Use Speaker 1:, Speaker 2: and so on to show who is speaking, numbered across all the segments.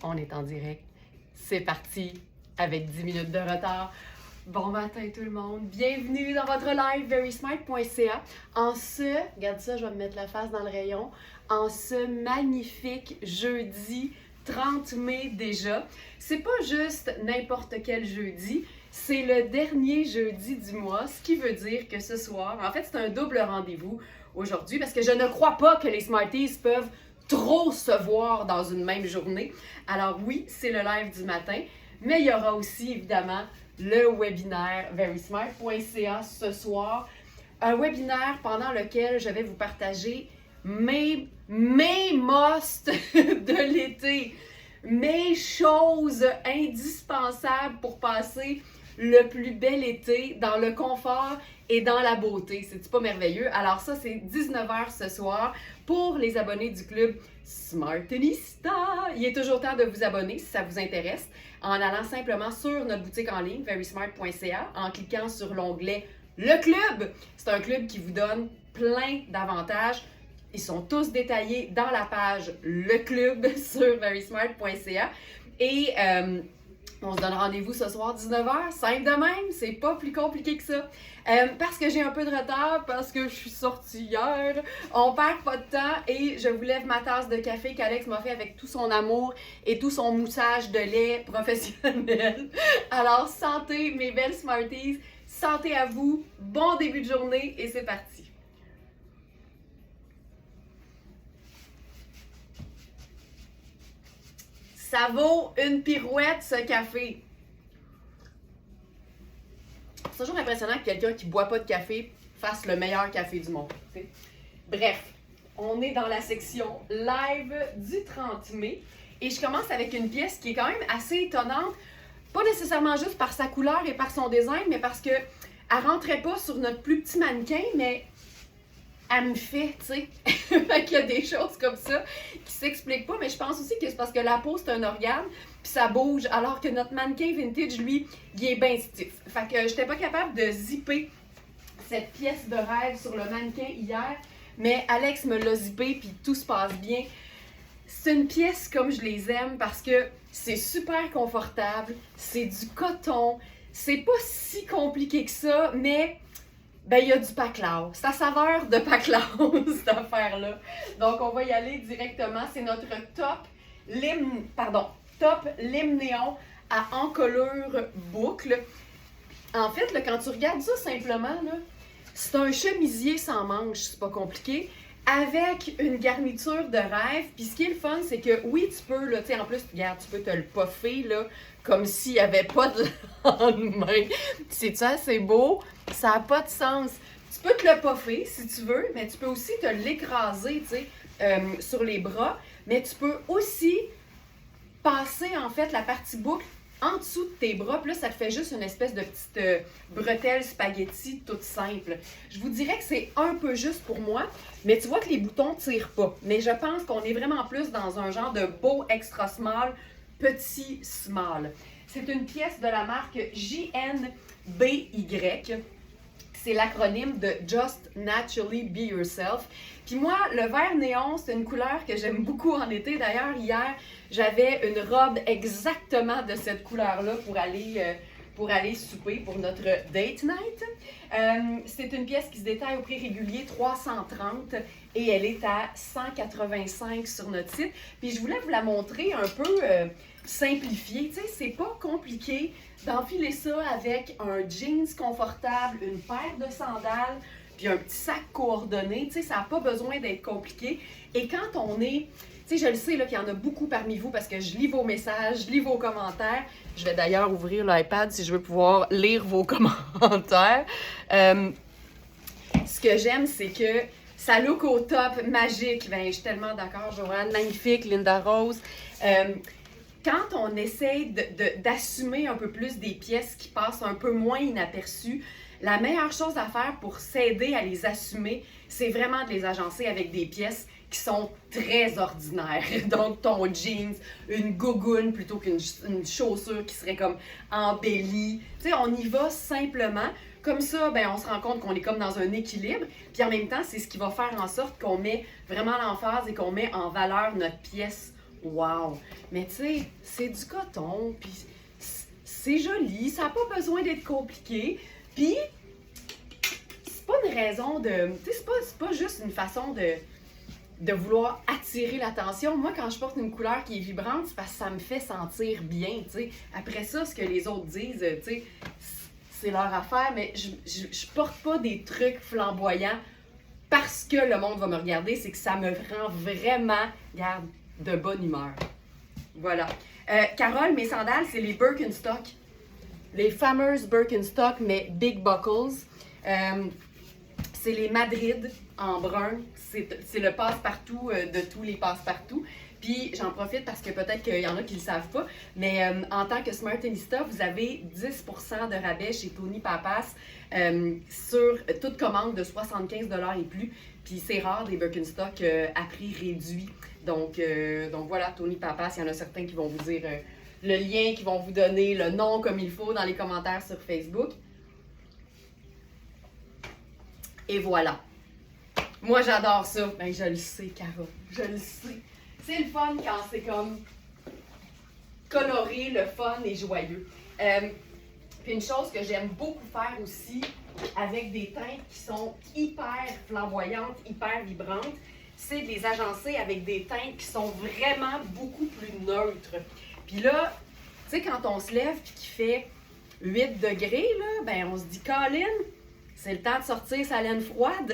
Speaker 1: On est en direct. C'est parti avec 10 minutes de retard. Bon matin tout le monde. Bienvenue dans votre live verysmart.ca. Regarde ça, je vais me mettre la face dans le rayon. En ce magnifique jeudi 30 mai déjà. C'est pas juste n'importe quel jeudi. C'est le dernier jeudi du mois, ce qui veut dire que ce soir, en fait, c'est un double rendez-vous aujourd'hui parce que je ne crois pas que les Smarties peuvent trop se voir dans une même journée. Alors oui, c'est le live du matin, mais il y aura aussi évidemment le webinaire verysmart.ca ce soir. Un webinaire pendant lequel je vais vous partager mes musts de l'été, mes choses indispensables pour passer le plus bel été dans le confort et dans la beauté. C'est-tu pas merveilleux? Alors ça, c'est 19h ce soir pour les abonnés du club Smartenista. Il est toujours temps de vous abonner si ça vous intéresse en allant simplement sur notre boutique en ligne, verysmart.ca, en cliquant sur l'onglet « Le club ». C'est un club qui vous donne plein d'avantages. Ils sont tous détaillés dans la page « Le club » sur verysmart.ca. Et on se donne rendez-vous ce soir 19h, simple de même, c'est pas plus compliqué que ça. Parce que j'ai un peu de retard, parce que je suis sortie hier, on perd pas de temps et je vous lève ma tasse de café qu'Alex m'a fait avec tout son amour et tout son moussage de lait professionnel. Alors santé mes belles Smarties, santé à vous, bon début de journée et c'est parti. Ça vaut une pirouette, ce café. C'est toujours impressionnant que quelqu'un qui ne boit pas de café fasse le meilleur café du monde. T'sais. Bref, on est dans la section live du 30 mai. Et je commence avec une pièce qui est quand même assez étonnante. Pas nécessairement juste par sa couleur et par son design, mais parce qu'elle ne rentrait pas sur notre plus petit mannequin, mais elle me fait, tu sais. Fait qu'il y a des choses comme ça qui s'expliquent pas, mais je pense aussi que c'est parce que la peau, c'est un organe, puis ça bouge, alors que notre mannequin vintage, lui, il est bien stiff. Fait que j'étais pas capable de zipper cette pièce de rêve sur le mannequin hier, mais Alex me l'a zippé, puis tout se passe bien. C'est une pièce comme je les aime parce que c'est super confortable, c'est du coton, c'est pas si compliqué que ça, mais ben, il y a du paclao. C'est à saveur de paclao, cette affaire-là. Donc, on va y aller directement. C'est notre top lime néon à encolure boucle. En fait, là, quand tu regardes ça simplement, là, c'est un chemisier sans manches, c'est pas compliqué, avec une garniture de rêve. Puis ce qui est le fun, c'est que oui, tu peux, là, tu sais, en plus, regarde, tu peux te le puffer, là, comme s'il n'y avait pas de lendemain. C'est ça, c'est beau. Ça n'a pas de sens. Tu peux te le puffer si tu veux, mais tu peux aussi te l'écraser, tu sais, sur les bras. Mais tu peux aussi passer, en fait, la partie boucle en dessous de tes bras. Puis là, ça te fait juste une espèce de petite bretelle spaghetti toute simple. Je vous dirais que c'est un peu juste pour moi, mais tu vois que les boutons ne tirent pas. Mais je pense qu'on est vraiment plus dans un genre de beau extra small, petit small. C'est une pièce de la marque JNBY. C'est l'acronyme de Just Naturally Be Yourself. Puis moi, le vert néon, c'est une couleur que j'aime beaucoup en été. D'ailleurs, hier, j'avais une robe exactement de cette couleur-là pour aller souper pour notre date night. C'est une pièce qui se détaille au prix régulier 330 et elle est à 185 sur notre site. Puis je voulais vous la montrer un peu simplifiée. Tu sais, c'est pas compliqué d'enfiler ça avec un jeans confortable, une paire de sandales, puis un petit sac coordonné. Tu sais, ça n'a pas besoin d'être compliqué. Et quand on est... Tu sais, je le sais là, qu'il y en a beaucoup parmi vous parce que je lis vos messages, je lis vos commentaires. Je vais d'ailleurs ouvrir l'iPad si je veux pouvoir lire vos commentaires. Ce que j'aime, c'est que ça look au top, magique. Ben, je suis tellement d'accord, Joanne. Magnifique, Linda Rose. Quand on essaie d'assumer un peu plus des pièces qui passent un peu moins inaperçues, la meilleure chose à faire pour s'aider à les assumer, c'est vraiment de les agencer avec des pièces qui sont très ordinaires. Donc, ton jeans, une gougoune plutôt qu'une chaussure qui serait comme embellie. Tu sais, on y va simplement. Comme ça, ben, on se rend compte qu'on est comme dans un équilibre. Puis en même temps, c'est ce qui va faire en sorte qu'on met vraiment l'emphase et qu'on met en valeur notre pièce wow! Mais tu sais, c'est du coton, puis c'est joli, ça n'a pas besoin d'être compliqué. Puis, c'est pas une raison de... Tu sais, c'est pas juste une façon de vouloir attirer l'attention. Moi, quand je porte une couleur qui est vibrante, c'est parce que ça me fait sentir bien, tu sais. Après ça, ce que les autres disent, tu sais, c'est leur affaire, mais je porte pas des trucs flamboyants parce que le monde va me regarder, c'est que ça me rend vraiment, regarde, de bonne humeur. Voilà. Carole, mes sandales, c'est les Birkenstock. Les fameuses Birkenstock, mais Big Buckles. C'est les Madrid en brun. C'est le passe-partout de tous les passe-partout. Puis j'en profite parce que peut-être qu'il y en a qui ne le savent pas, mais en tant que Smartinista, vous avez 10% de rabais chez Tony Papas sur toute commande de 75$ et plus. Puis c'est rare des Birkenstock à prix réduit. Donc voilà, Tony Papas, il y en a certains qui vont vous dire le lien, qui vont vous donner le nom comme il faut dans les commentaires sur Facebook. Et voilà. Moi, j'adore ça. Ben, je le sais, Cara. Je le sais. C'est le fun quand c'est comme coloré, le fun et joyeux. Puis une chose que j'aime beaucoup faire aussi avec des teintes qui sont hyper flamboyantes, hyper vibrantes, c'est de les agencer avec des teintes qui sont vraiment beaucoup plus neutres. Puis là, tu sais, quand on se lève et qu'il fait 8 degrés, là, ben on se dit, Colin, c'est le temps de sortir sa laine froide.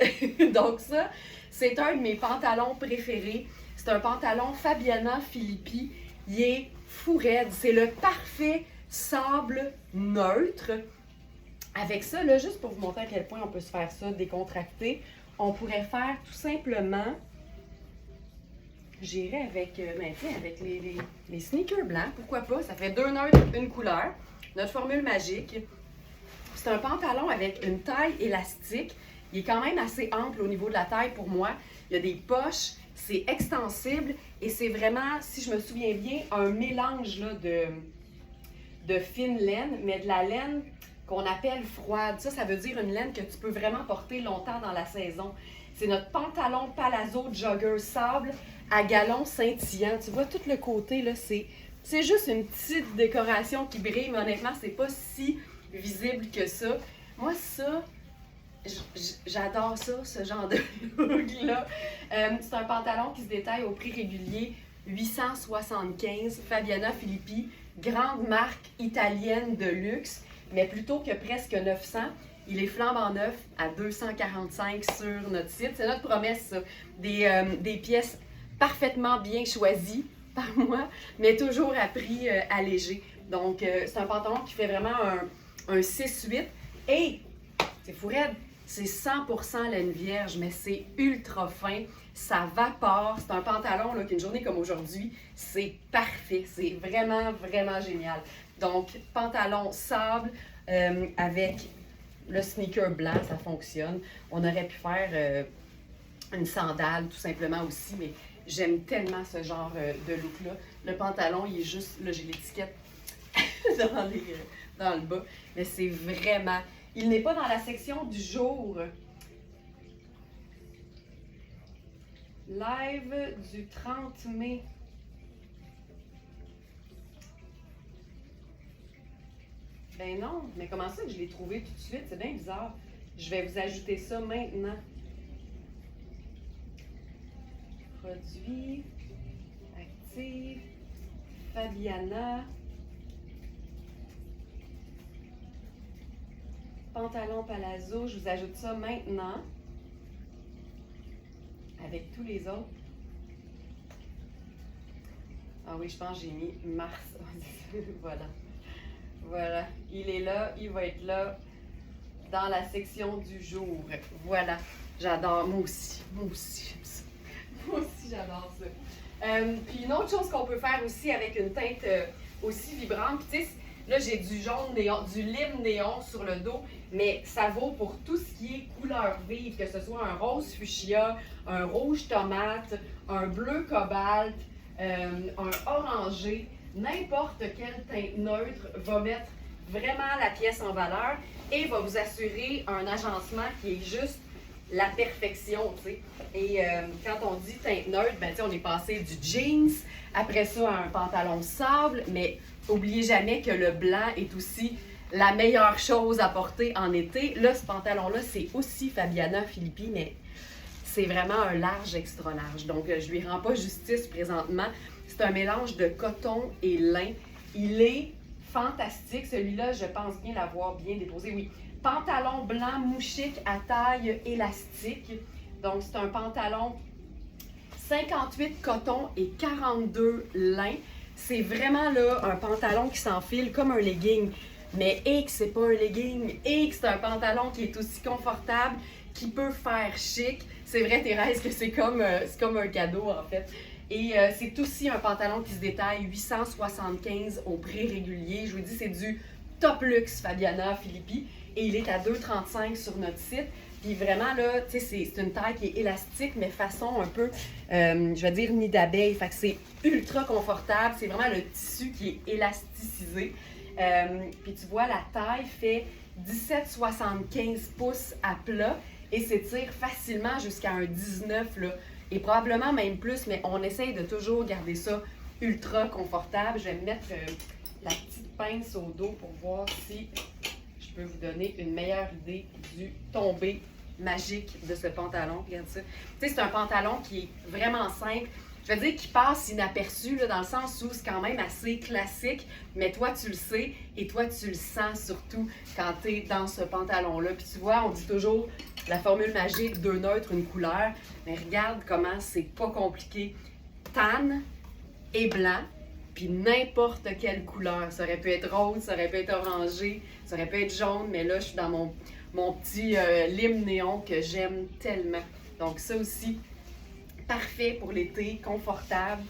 Speaker 1: Donc ça, c'est un de mes pantalons préférés. C'est un pantalon Fabiana Filippi. Il est fou raide. C'est le parfait sable neutre. Avec ça, là, juste pour vous montrer à quel point on peut se faire ça décontracté, on pourrait faire tout simplement... J'irais avec, avec les sneakers blancs. Pourquoi pas? Ça fait 2 neutres, une couleur. Notre formule magique. C'est un pantalon avec une taille élastique. Il est quand même assez ample au niveau de la taille pour moi. Il y a des poches, c'est extensible et c'est vraiment, si je me souviens bien, un mélange là, de fine laine, mais de la laine qu'on appelle froide. Ça veut dire une laine que tu peux vraiment porter longtemps dans la saison. C'est notre pantalon palazzo jogger sable à galons scintillants. Tu vois, tout le côté, là, c'est juste une petite décoration qui brille, mais honnêtement, c'est pas si visible que ça. Moi, ça, j'adore ça, ce genre de look-là. C'est un pantalon qui se détaille au prix régulier 875, Fabiana Filippi, grande marque italienne de luxe, mais plutôt que presque 900, il est flambant neuf à 245 sur notre site. C'est notre promesse, ça. Des pièces parfaitement bien choisies par moi, mais toujours à prix allégé. Donc, c'est un pantalon qui fait vraiment un 6-8. Et, c'est fou raide, c'est 100% laine vierge, mais c'est ultra fin. Ça vapore. C'est un pantalon là, qu'une journée comme aujourd'hui, c'est parfait. C'est vraiment, vraiment génial. Donc, pantalon sable avec le sneaker blanc, ça fonctionne. On aurait pu faire une sandale tout simplement aussi, mais j'aime tellement ce genre de look-là. Le pantalon, il est juste, là j'ai l'étiquette dans le bas, mais c'est vraiment... Il n'est pas dans la section du jour. Live du 30 mai. Ben non, mais comment ça que je l'ai trouvé tout de suite? C'est bien bizarre. Je vais vous ajouter ça maintenant. Produit, actif, Fabiana, pantalon palazzo, je vous ajoute ça maintenant, avec tous les autres. Ah oui, je pense que j'ai mis mars, voilà. Voilà, il est là, il va être là dans la section du jour. Voilà, j'adore, moi aussi j'aime ça. Moi aussi, j'adore ça. Puis une autre chose qu'on peut faire aussi avec une teinte aussi vibrante, tu sais, là j'ai du jaune néon, du lime néon sur le dos, mais ça vaut pour tout ce qui est couleur vive, que ce soit un rose fuchsia, un rouge tomate, un bleu cobalt, un orangé, n'importe quelle teinte neutre va mettre vraiment la pièce en valeur et va vous assurer un agencement qui est juste la perfection, tu sais. Et quand on dit teinte neutre, ben, on est passé du jeans, après ça à un pantalon sable, mais oubliez jamais que le blanc est aussi la meilleure chose à porter en été. Là, ce pantalon-là, c'est aussi Fabiana Filippi, mais c'est vraiment un large extra large. Donc, je lui rends pas justice présentement. C'est un mélange de coton et lin. Il est fantastique. Celui-là, je pense bien l'avoir bien déposé. Oui, pantalon blanc mouchique à taille élastique. Donc, c'est un pantalon 58 coton et 42 lin. C'est vraiment là un pantalon qui s'enfile comme un legging. Mais que c'est pas un legging, que c'est un pantalon qui est aussi confortable, qui peut faire chic. C'est vrai, Thérèse, que c'est comme un cadeau, en fait. Et c'est aussi un pantalon qui se détaille 875 au prix régulier. Je vous dis, c'est du top luxe Fabiana Filippi. Et il est à 2,35 sur notre site. Puis vraiment, là, tu sais, c'est une taille qui est élastique, mais façon un peu, je vais dire, nid d'abeille. Fait que c'est ultra confortable. C'est vraiment le tissu qui est élasticisé. Puis tu vois, la taille fait 17,75 pouces à plat et s'étire facilement jusqu'à un 19, là, et probablement même plus, mais on essaye de toujours garder ça ultra confortable. Je vais me mettre la petite pince au dos pour voir si je peux vous donner une meilleure idée du tombé magique de ce pantalon. Regarde ça. Tu sais, c'est un pantalon qui est vraiment simple. Je veux dire qu'il passe inaperçu, là, dans le sens où c'est quand même assez classique, mais toi, tu le sais et toi, tu le sens surtout quand tu es dans ce pantalon-là. Puis tu vois, on dit toujours la formule magique, deux neutres, une couleur. Mais regarde comment c'est pas compliqué. Tan et blanc, puis n'importe quelle couleur. Ça aurait pu être rose, ça aurait pu être orangé, ça aurait pu être jaune, mais là, je suis dans mon petit lime néon que j'aime tellement. Donc ça aussi, parfait pour l'été, confortable,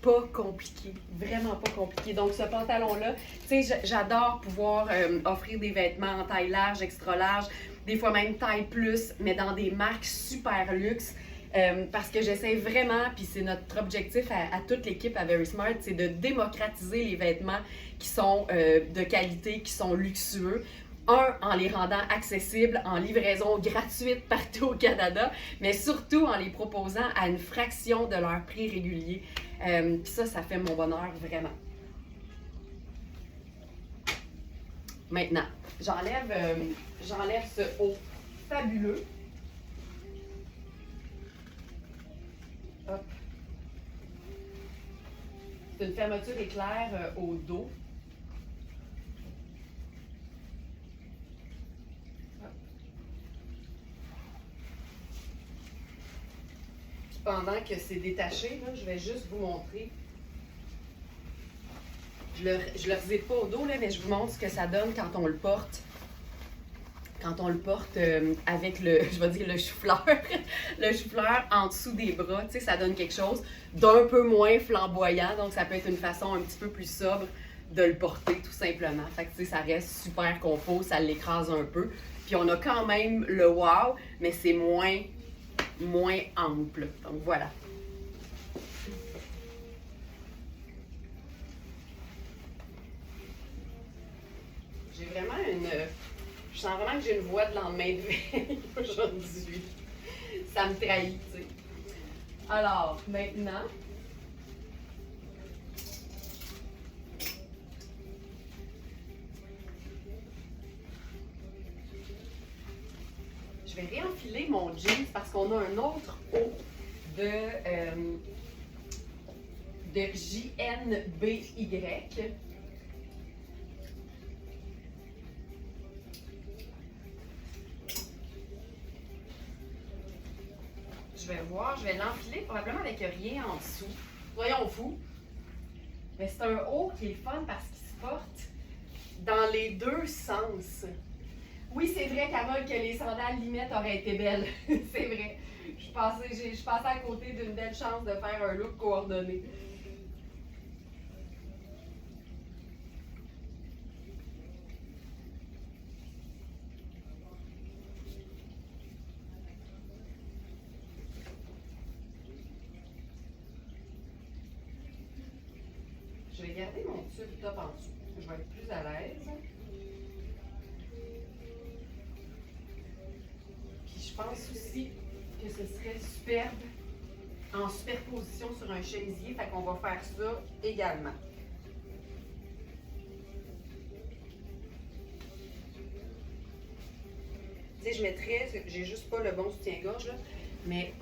Speaker 1: pas compliqué, vraiment pas compliqué. Donc ce pantalon-là, tu sais, j'adore pouvoir offrir des vêtements en taille large, extra large, des fois même taille plus, mais dans des marques super luxe. Parce que j'essaie vraiment, puis c'est notre objectif à toute l'équipe à Very Smart, c'est de démocratiser les vêtements qui sont de qualité, qui sont luxueux. En les rendant accessibles, en livraison gratuite partout au Canada, mais surtout en les proposant à une fraction de leur prix régulier. Puis ça fait mon bonheur vraiment. Maintenant, j'enlève ce haut fabuleux. Hop. C'est une fermeture éclair au dos. Pendant que c'est détaché, là, je vais juste vous montrer. Je le zip pas au dos, là, mais je vous montre ce que ça donne quand on le porte. Quand on le porte avec je vais dire le chou-fleur, le chou-fleur en dessous des bras, tu sais, ça donne quelque chose d'un peu moins flamboyant. Donc, ça peut être une façon un petit peu plus sobre de le porter, tout simplement. Fait que, tu sais, ça reste super confort, ça l'écrase un peu. Puis, on a quand même le wow, mais c'est moins ample. Donc voilà. J'ai vraiment je sens vraiment que j'ai une voix de lendemain de veille aujourd'hui. Ça me trahit, tu sais. Alors, maintenant, je vais réenfiler mon jeans parce qu'on a un autre haut de JNBY. Je vais voir, je vais l'enfiler probablement avec rien en dessous. Voyons fous. Mais c'est un haut qui est fun parce qu'il se porte dans les deux sens. Oui, c'est vrai, Carole, que les sandales limettes auraient été belles. C'est vrai. Je passais à côté d'une belle chance de faire un look coordonné. Je vais garder mon tube top en dessous. Je vais être plus à l'aise. Puis je pense aussi que ce serait superbe en superposition sur un chemisier. Fait qu'on va faire ça également. Tu sais, je mettrais, j'ai juste pas le bon soutien-gorge, là, mais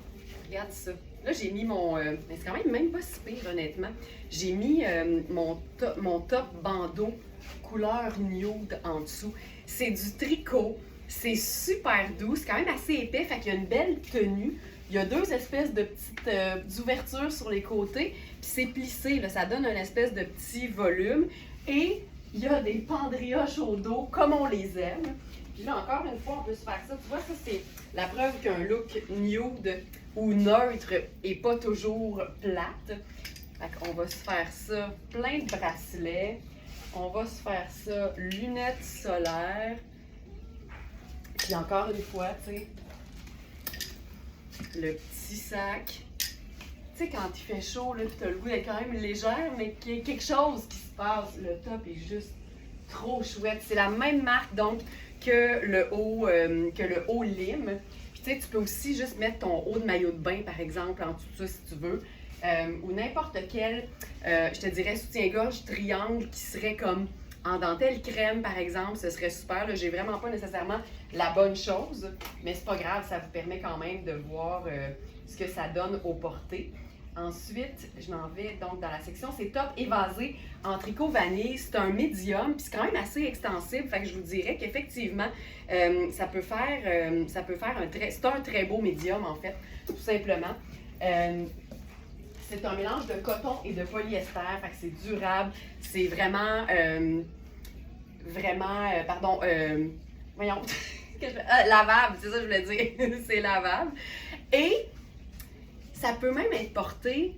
Speaker 1: regarde ça. Là, j'ai mis mon... mais c'est quand même pas si pire, honnêtement. J'ai mis mon top bandeau couleur nude en dessous. C'est du tricot. C'est super doux. C'est quand même assez épais, fait qu'il y a une belle tenue. Il y a deux espèces de petites ouvertures sur les côtés. Puis c'est plissé, là, ça donne une espèce de petit volume. Et il y a des pendrioches au dos, comme on les aime. Puis là, encore une fois, on peut se faire ça. Tu vois, ça, c'est la preuve qu'un look nude ou neutre et pas toujours plate. Fait qu'on va se faire ça, plein de bracelets. On va se faire ça, lunettes solaires. Puis encore une fois, tu sais, le petit sac. Tu sais, quand il fait chaud, là, puis t'as le goût d'être quand même légère, mais qu'il y a quelque chose qui se passe. Le top est juste trop chouette. C'est la même marque, donc, que le haut lime. Puis tu sais, tu peux aussi juste mettre ton haut de maillot de bain, par exemple, en dessous de ça, si tu veux. Ou n'importe quel, je te dirais, soutien-gorge triangle qui serait comme en dentelle crème, par exemple, ce serait super. Là, j'ai vraiment pas nécessairement la bonne chose, mais c'est pas grave, ça vous permet quand même de voir ce que ça donne au porté. Ensuite, je m'en vais donc dans la section, c'est top évasé en tricot vanille. C'est un médium, puis c'est quand même assez extensible. Fait que je vous dirais qu'effectivement, ça peut faire c'est un très beau médium, en fait, tout simplement. C'est un mélange de coton et de polyester, fait que c'est durable, c'est vraiment, voyons, lavable, c'est ça que je voulais dire, c'est lavable. Et ça peut même être porté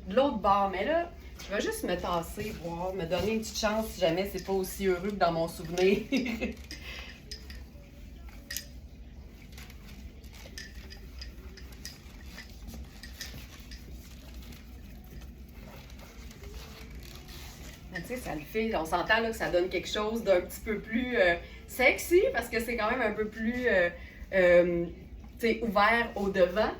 Speaker 1: de l'autre bord, mais là, je vais juste me tasser, voir, me donner une petite chance si jamais c'est pas aussi heureux que dans mon souvenir. Tu sais, ça le fait, on s'entend là que ça donne quelque chose d'un petit peu plus sexy parce que c'est quand même un peu plus ouvert au devant.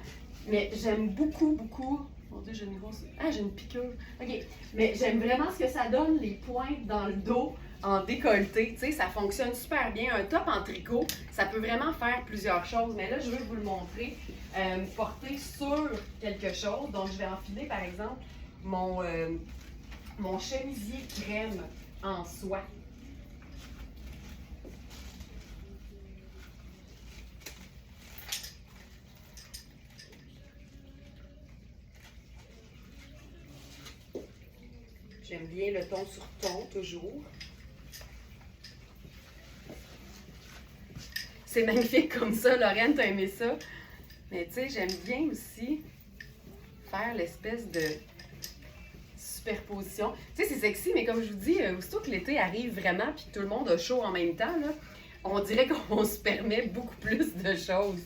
Speaker 1: Mais j'aime beaucoup, beaucoup. Mon Dieu, j'ai une grosse. Ah, j'ai une piqûre. OK. Mais j'aime vraiment ce que ça donne, les pointes dans le dos en décolleté. Tu sais, ça fonctionne super bien. Un top en tricot, ça peut vraiment faire plusieurs choses. Mais là, je veux vous le montrer. Porter sur quelque chose. Donc, je vais enfiler, par exemple, mon chemisier crème en soie. J'aime bien le ton sur ton, toujours. C'est magnifique comme ça, Lorraine, t'as aimé ça? Mais tu sais, j'aime bien aussi faire l'espèce de superposition. Tu sais, c'est sexy, mais comme je vous dis, aussitôt que l'été arrive vraiment puis que tout le monde a chaud en même temps, là, on dirait qu'on se permet beaucoup plus de choses.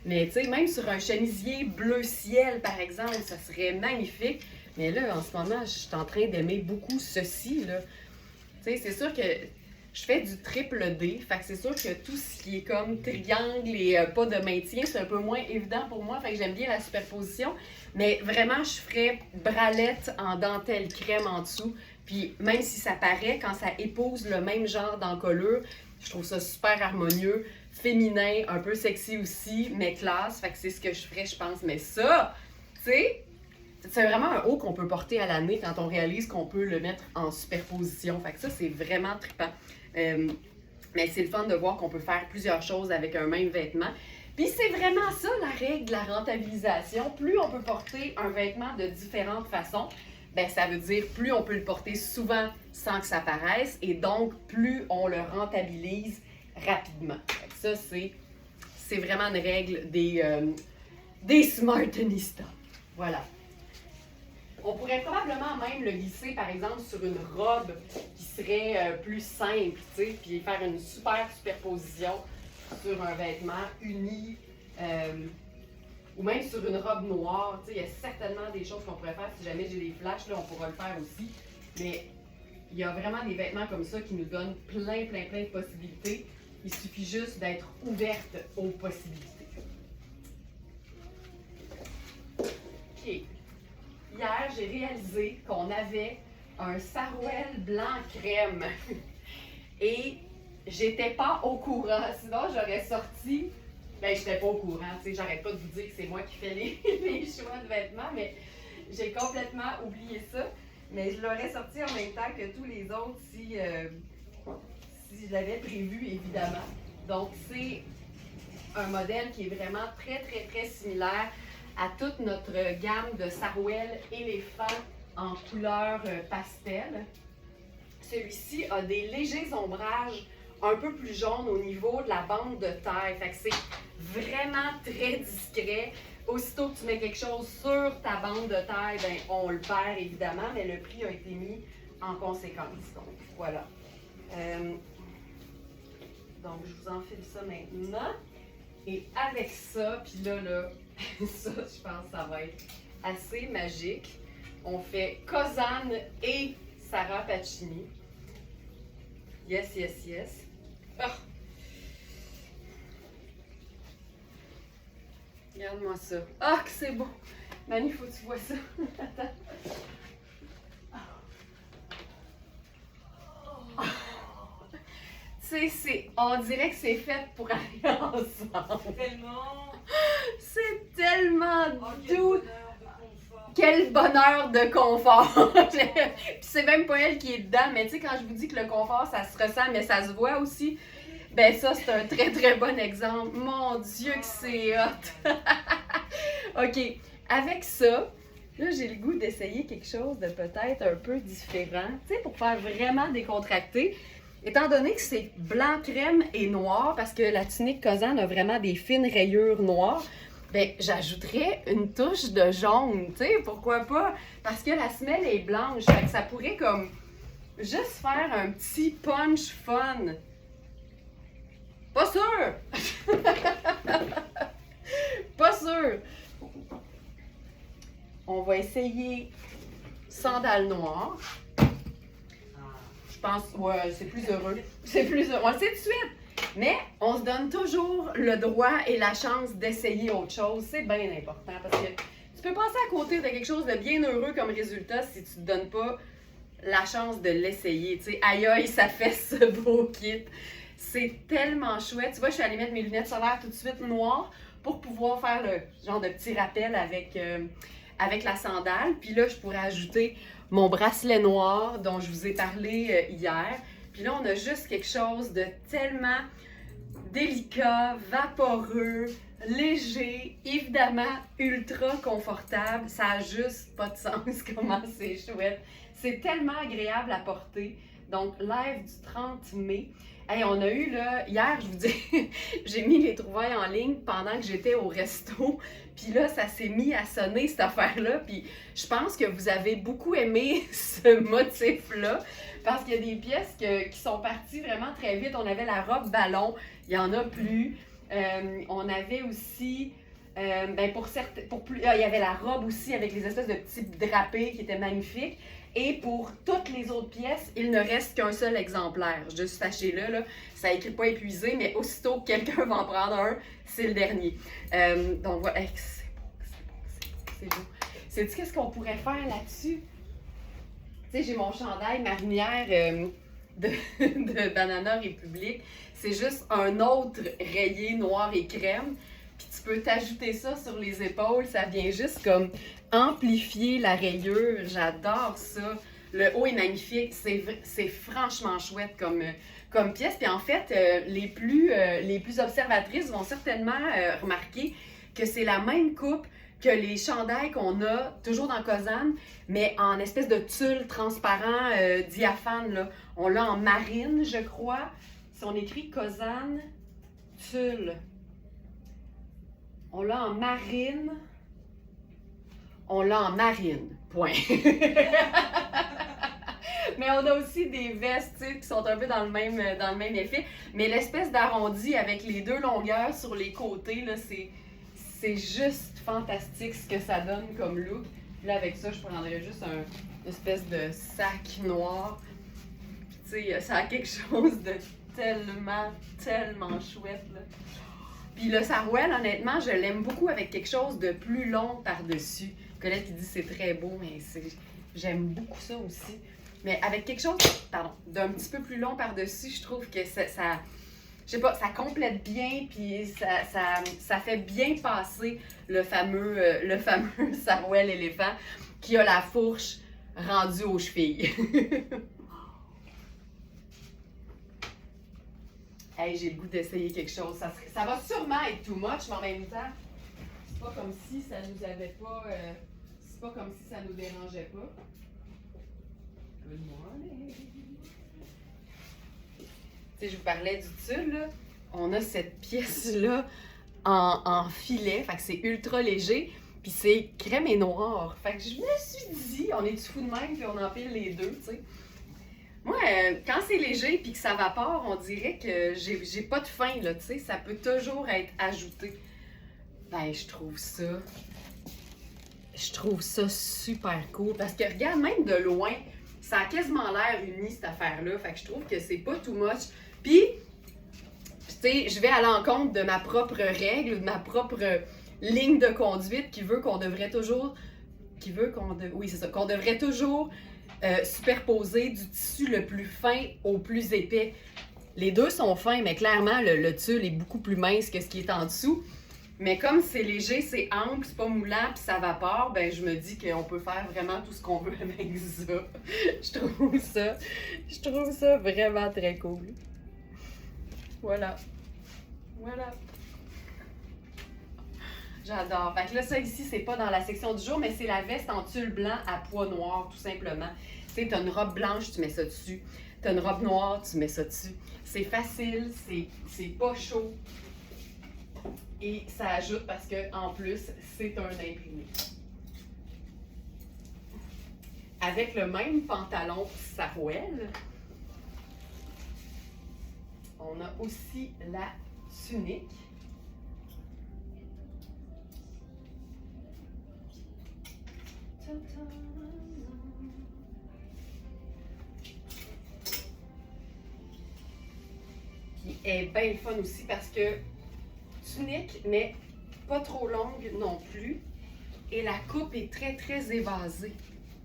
Speaker 1: Mais tu sais, même sur un chemisier bleu ciel, par exemple, ça serait magnifique. Mais là, en ce moment, je suis en train d'aimer beaucoup ceci, là. Tu sais, c'est sûr que je fais du triple D, fait que c'est sûr que tout ce qui est comme triangle et pas de maintien, c'est un peu moins évident pour moi, fait que j'aime bien la superposition. Mais vraiment, je ferais bralette en dentelle crème en dessous. Puis même si ça paraît, quand ça épouse le même genre d'encolure, je trouve ça super harmonieux, féminin, un peu sexy aussi, mais classe. Fait que c'est ce que je ferais, je pense. Mais ça, tu sais, c'est vraiment un haut qu'on peut porter à l'année quand on réalise qu'on peut le mettre en superposition. Fait que ça, c'est vraiment trippant. Mais c'est le fun de voir qu'on peut faire plusieurs choses avec un même vêtement. Puis c'est vraiment ça la règle de la rentabilisation. Plus on peut porter un vêtement de différentes façons, ben ça veut dire plus on peut le porter souvent sans que ça paraisse et donc plus on le rentabilise rapidement. Fait que ça, c'est vraiment une règle des smartenistas. Voilà. On pourrait probablement même le glisser, par exemple, sur une robe qui serait plus simple, tu sais, puis faire une super superposition sur un vêtement uni, ou même sur une robe noire. Tu sais, il y a certainement des choses qu'on pourrait faire. Si jamais j'ai des flashs, là, on pourra le faire aussi. Mais il y a vraiment des vêtements comme ça qui nous donnent plein de possibilités. Il suffit juste d'être ouverte aux possibilités. OK. Hier, j'ai réalisé qu'on avait un sarouel blanc crème. Et j'étais pas au courant. Sinon, j'aurais sorti. Ben, j'étais pas au courant. Tu sais, j'arrête pas de vous dire que c'est moi qui fais les choix de vêtements, mais j'ai complètement oublié ça. Mais je l'aurais sorti en même temps que tous les autres si je l'avais prévu, évidemment. Donc, c'est un modèle qui est vraiment très, très, très similaire à toute notre gamme de sarouel éléphant en couleur pastel. Celui-ci a des légers ombrages un peu plus jaunes au niveau de la bande de taille. Fait que c'est vraiment très discret. Aussitôt que tu mets quelque chose sur ta bande de taille, ben, on le perd évidemment, mais le prix a été mis en conséquence. Donc, voilà. Donc, je vous enfile ça maintenant. Et avec ça, puis là, ça, je pense que ça va être assez magique. On fait Kozan et Sarah Pacini. Yes, yes, yes. Oh. Regarde-moi ça. Ah, que c'est beau! Manu, faut que tu vois ça. Attends. Tu sais, on dirait que c'est fait pour aller ensemble.
Speaker 2: Tellement.
Speaker 1: C'est tellement doux. Quel bonheur de confort! Puis c'est même pas elle qui est dedans, mais tu sais, quand je vous dis que le confort, ça se ressent, mais ça se voit aussi, ben ça, c'est un très très bon exemple. Mon Dieu que c'est hot! OK, avec ça, là, j'ai le goût d'essayer quelque chose de peut-être un peu différent, tu sais, pour faire vraiment décontracté. Étant donné que c'est blanc crème et noir, parce que la tunique Kozan a vraiment des fines rayures noires, ben, j'ajouterais une touche de jaune, tu sais, pourquoi pas? Parce que la semelle est blanche, fait que ça pourrait comme juste faire un petit punch fun. Pas sûr! Pas sûr! On va essayer sandales noires. Je pense, ouais, c'est plus heureux. C'est plus heureux. On le sait tout de suite. Mais on se donne toujours le droit et la chance d'essayer autre chose. C'est bien important parce que tu peux passer à côté de quelque chose de bien heureux comme résultat si tu ne te donnes pas la chance de l'essayer. Tu sais, aïe aïe, ça fait ce beau kit. C'est tellement chouette. Tu vois, je suis allée mettre mes lunettes solaires tout de suite noires pour pouvoir faire le genre de petit rappel avec la sandale. Puis là, je pourrais ajouter mon bracelet noir dont je vous ai parlé hier. Puis là, on a juste quelque chose de tellement délicat, vaporeux, léger, évidemment ultra confortable. Ça a juste pas de sens comment c'est chouette. C'est tellement agréable à porter. Donc, live du 30 mai. Hey, on a eu là, hier, je vous dis, j'ai mis les trouvailles en ligne pendant que j'étais au resto. Puis là, ça s'est mis à sonner cette affaire-là. Puis je pense que vous avez beaucoup aimé ce motif-là. Parce qu'il y a des pièces qui sont parties vraiment très vite. On avait la robe ballon, il n'y en a plus. On avait aussi, il y avait la robe aussi avec les espèces de petits drapés qui étaient magnifiques. Et pour toutes les autres pièces, il ne reste qu'un seul exemplaire. Juste sachez-le, là, ça écrit pas épuisé, mais aussitôt que quelqu'un va en prendre un, c'est le dernier. Donc voilà, hey, c'est beau. Sais-tu qu'est-ce qu'on pourrait faire là-dessus? Tu sais, j'ai mon chandail marinière de Banana République. C'est juste un autre rayé noir et crème. Puis tu peux t'ajouter ça sur les épaules. Ça vient juste comme amplifier la rayure. J'adore ça. Le haut est magnifique. C'est franchement chouette comme pièce. Puis en fait, les plus observatrices vont certainement remarquer que c'est la même coupe que les chandails qu'on a toujours dans Kozan, mais en espèce de tulle transparent diaphane. Là. On l'a en marine, je crois. Si on écrit Kozan tulle. On l'a en marine. On l'a en marine. Point. Mais on a aussi des vestes qui sont un peu dans le même effet. Mais l'espèce d'arrondi avec les deux longueurs sur les côtés, là, c'est juste fantastique ce que ça donne comme look. Puis là, avec ça, je prendrais juste une espèce de sac noir. Tu sais, ça a quelque chose de tellement chouette, là. Puis le sarouel, honnêtement, je l'aime beaucoup avec quelque chose de plus long par-dessus. Colette qui dit c'est très beau, mais j'aime beaucoup ça aussi. Mais avec quelque chose, pardon, d'un petit peu plus long par-dessus, je trouve que ça je sais pas, ça complète bien, puis ça fait bien passer le fameux sarouel éléphant qui a la fourche rendue aux chevilles. Hey, j'ai le goût d'essayer quelque chose. Ça va sûrement être too much, mais en même temps, c'est pas comme si ça nous avait pas. C'est pas comme si ça nous dérangeait pas. Good morning! Tu sais, je vous parlais du tulle, là. On a cette pièce-là en filet, fait que c'est ultra léger, puis c'est crème et noir. Fait que je me suis dit, on est du fou de même, puis on empile les deux, tu sais. Moi, quand c'est léger puis que ça vapore, on dirait que j'ai pas de faim, là, tu sais. Ça peut toujours être ajouté. Ben, je trouve ça super cool. Parce que, regarde, même de loin, ça a quasiment l'air uni, cette affaire-là. Fait que je trouve que c'est pas too much. Puis, tu sais, je vais à l'encontre de ma propre règle, de ma propre ligne de conduite qui veut qu'on devrait toujours... Oui, c'est ça. Qu'on devrait toujours... superposer du tissu le plus fin au plus épais. Les deux sont fins, mais clairement, le tulle est beaucoup plus mince que ce qui est en dessous. Mais comme c'est léger, c'est ample, c'est pas moulant, puis ça vapore, ben je me dis qu'on peut faire vraiment tout ce qu'on veut avec ça. Je trouve ça vraiment très cool. Voilà. J'adore. Fait que là, ça ici, c'est pas dans la section du jour, mais c'est la veste en tulle blanc à pois noir, tout simplement. Tu sais, t'as une robe blanche, tu mets ça dessus. T'as une robe noire, tu mets ça dessus. C'est facile, c'est pas chaud. Et ça ajoute parce que en plus, c'est un imprimé. Avec le même pantalon sarouel, on a aussi la tunique. Qui est bien le fun aussi parce que tunique, mais pas trop longue non plus. Et la coupe est très, très évasée.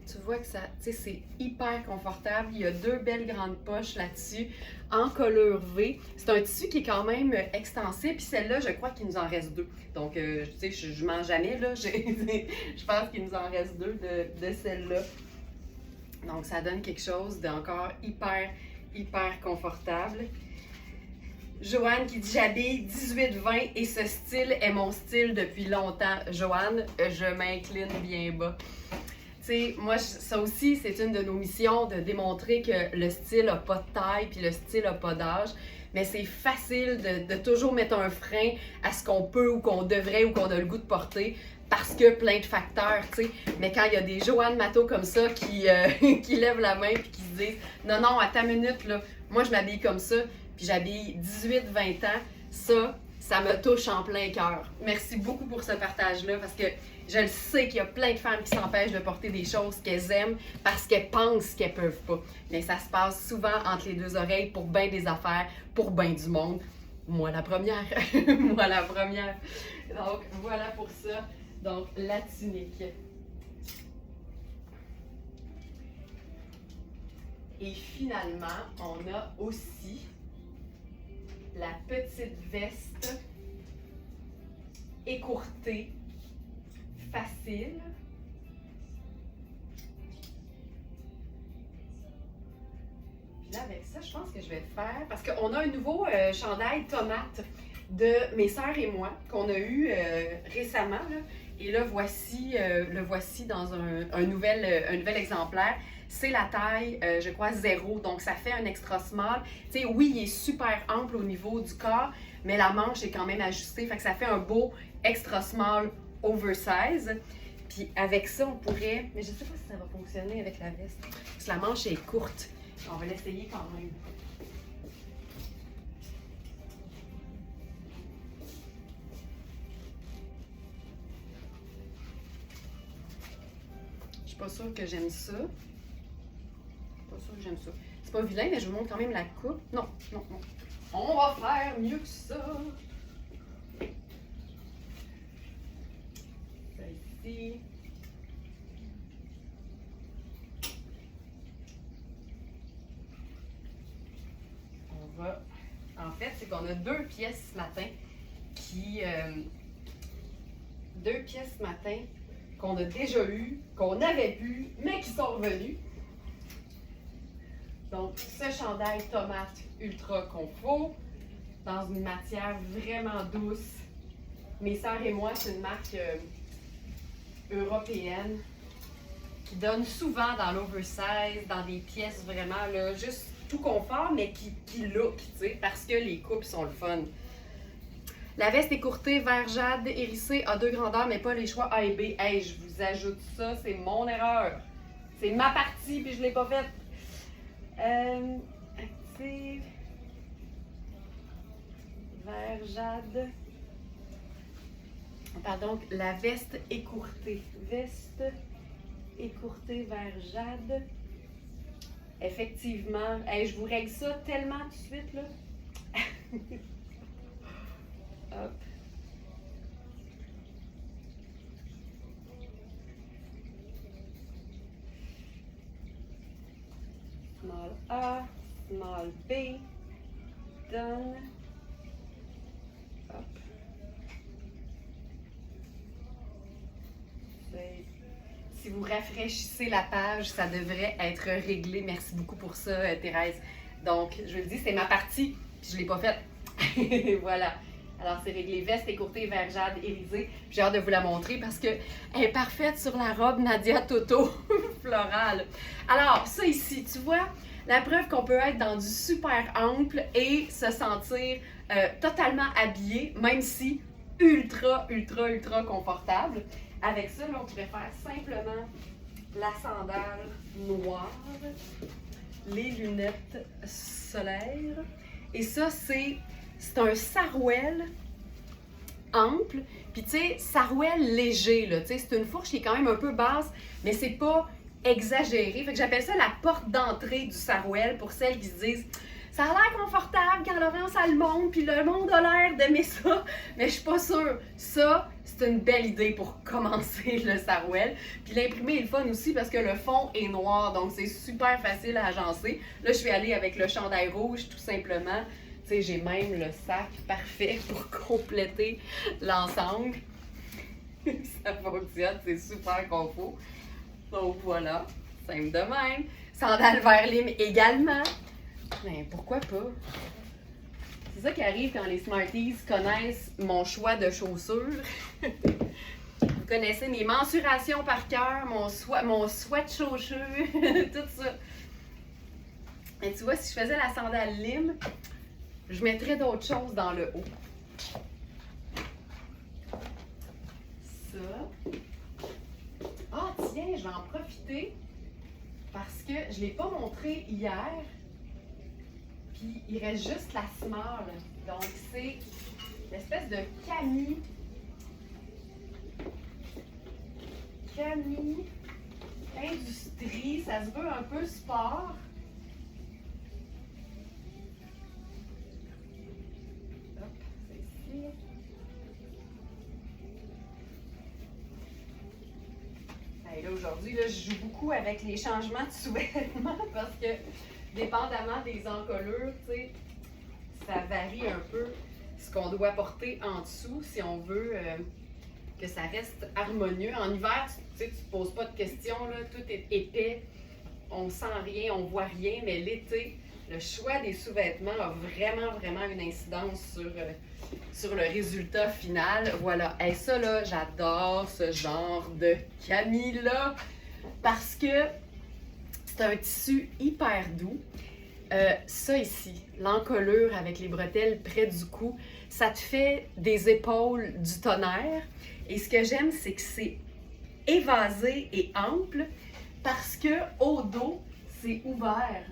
Speaker 1: Tu vois que ça, tu sais, c'est hyper confortable. Il y a deux belles grandes poches là-dessus, en colure V. C'est un tissu qui est quand même extensif. Puis celle-là, je crois qu'il nous en reste deux. Donc, tu sais, je mens jamais, là. Je pense qu'il nous en reste deux de celle-là. Donc, ça donne quelque chose d'encore hyper, hyper confortable. Joanne qui dit « J'habille 18-20 et ce style est mon style depuis longtemps. » Joanne, je m'incline bien bas. Tu sais, moi, ça aussi, c'est une de nos missions de démontrer que le style n'a pas de taille puis le style n'a pas d'âge. Mais c'est facile de toujours mettre un frein à ce qu'on peut ou qu'on devrait ou qu'on a le goût de porter parce que plein de facteurs, tu sais. Mais quand il y a des Joanne Matteau comme ça qui lèvent la main puis qui se disent « Non, non, à ta minute, là, moi, je m'habille comme ça. » Puis j'habille 18-20 ans, ça me touche en plein cœur. Merci beaucoup pour ce partage-là parce que je le sais qu'il y a plein de femmes qui s'empêchent de porter des choses qu'elles aiment parce qu'elles pensent qu'elles peuvent pas. Mais ça se passe souvent entre les deux oreilles pour bien des affaires, pour bien du monde. Moi la première. Moi la première. Donc voilà pour ça. Donc la tunique. Et finalement, on a aussi la petite veste écourtée, facile. Puis là, avec ça, je pense que je vais faire, parce qu'on a un nouveau chandail tomate de mes sœurs et moi, qu'on a eu récemment, là. Et là, le voici dans un nouvel exemplaire. C'est la taille, je crois, 0. Donc, ça fait un extra small. Tu sais, oui, il est super ample au niveau du corps, mais la manche est quand même ajustée. Fait que ça fait un beau extra small oversize. Puis avec ça, on pourrait... Mais je ne sais pas si ça va fonctionner avec la veste. Parce que la manche est courte. On va l'essayer quand même. Je suis pas sûre que j'aime ça. Pas sûr que j'aime ça. C'est pas vilain, mais je vous montre quand même la coupe. Non. On va faire mieux que ça. Ça ici. fait, c'est qu'on a deux pièces ce matin deux pièces ce matin qu'on a déjà eues, qu'on avait vues, mais qui sont revenues. Donc, ce chandail tomate ultra confo, dans une matière vraiment douce. Mes sœurs et moi, c'est une marque européenne qui donne souvent dans l'oversize, dans des pièces vraiment, là, juste tout confort, mais qui look, tu sais, parce que les coupes sont le fun. La veste écourtée, vert jade, hérissée, a 2 grandeurs, mais pas les choix A et B. Hey, je vous ajoute ça, c'est mon erreur. C'est ma partie, puis je l'ai pas faite. Active. Vert jade. Pardon, la veste écourtée. Veste écourtée vert jade. Effectivement. Hey, je vous règle ça tellement tout de suite, là. Hop. Small A, small B, done. Hop. Si vous rafraîchissez la page, ça devrait être réglé. Merci beaucoup pour ça, Thérèse. Donc, je le dis, c'est ma partie, puis je ne l'ai pas faite. Voilà. Alors, c'est réglé. Veste écourtée, vert jade, irisée. J'ai hâte de vous la montrer parce qu'elle est parfaite sur la robe Nadia Toto florale. Alors, ça ici, tu vois, la preuve qu'on peut être dans du super ample et se sentir totalement habillé, même si ultra, ultra, ultra confortable. Avec ça, là, on pourrait faire simplement la sandale noire, les lunettes solaires. Et ça, c'est un sarouel ample. Puis, tu sais, sarouel léger, là. Tu sais, c'est une fourche qui est quand même un peu basse, mais c'est pas exagéré. Fait que j'appelle ça la porte d'entrée du sarouel pour celles qui se disent ça a l'air confortable quand Laurence a le monde, puis le monde a l'air d'aimer ça, mais je suis pas sûre. Ça, c'est une belle idée pour commencer le sarouel. Puis l'imprimer est le fun aussi parce que le fond est noir, donc c'est super facile à agencer. Là, je suis allée avec le chandail rouge, tout simplement. Tu sais, j'ai même le sac parfait pour compléter l'ensemble. Ça fonctionne, c'est super confort. Donc voilà, simple de même. Sandales vert lime également. Mais pourquoi pas? C'est ça qui arrive quand les Smarties connaissent mon choix de chaussures. Vous connaissez mes mensurations par cœur, mon souhait de chaussures, tout ça. Et tu vois, si je faisais la sandale lime, je mettrais d'autres choses dans le haut. Ça. Ah tiens, je vais en profiter parce que je ne l'ai pas montré hier. Puis il reste juste la semelle. Donc c'est l'espèce de Camille Industrie. Ça se veut un peu sport. Hop, c'est ici. Et là aujourd'hui, là, je joue beaucoup avec les changements de sous-vêtements parce que dépendamment des encolures, tu sais, ça varie un peu ce qu'on doit porter en dessous si on veut que ça reste harmonieux. En hiver, tu sais, tu te poses pas de questions, là, tout est épais, on sent rien, on voit rien, mais l'été, le choix des sous-vêtements a vraiment, vraiment une incidence sur le résultat final. Voilà. Et ça, là, j'adore ce genre de Camille-là parce que c'est un tissu hyper doux. Ça ici, l'encolure avec les bretelles près du cou, ça te fait des épaules du tonnerre. Et ce que j'aime, c'est que c'est évasé et ample parce que au dos, c'est ouvert.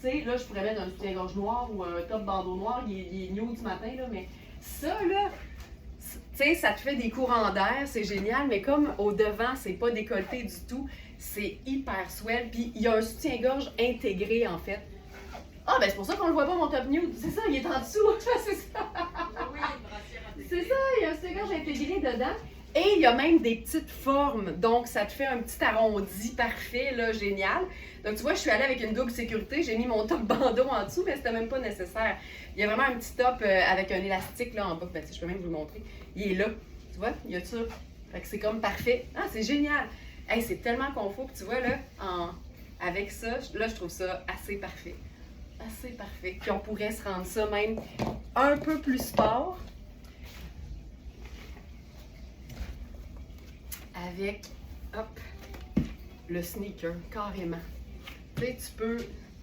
Speaker 1: Tu sais, là, je pourrais mettre un soutien-gorge noir ou un top bandeau noir, il est new du matin, là, mais ça, là, tu sais, ça te fait des courants d'air, c'est génial, mais comme au devant, c'est pas décolleté du tout, c'est hyper swell, puis il y a un soutien-gorge intégré, en fait. Ah, ben c'est pour ça qu'on le voit pas, mon top nude. C'est ça, il est en dessous. C'est ça.
Speaker 2: Oui, une brassière intégrée.
Speaker 1: C'est ça, il y a un soutien-gorge intégré dedans. Et il y a même des petites formes, donc ça te fait un petit arrondi parfait, là, génial. Donc tu vois, je suis allée avec une double sécurité, j'ai mis mon top bandeau en dessous, mais c'était même pas nécessaire. Il y a vraiment un petit top avec un élastique là en bas, ben, je peux même vous le montrer. Il est là, tu vois, il y a ça. Fait que c'est comme parfait. Ah, c'est génial! Hey, c'est tellement confort, tu vois, là, avec ça, là, je trouve ça assez parfait. Assez parfait. Puis on pourrait se rendre ça même un peu plus sport. Avec, hop, le sneaker, carrément. Tu sais, tu peux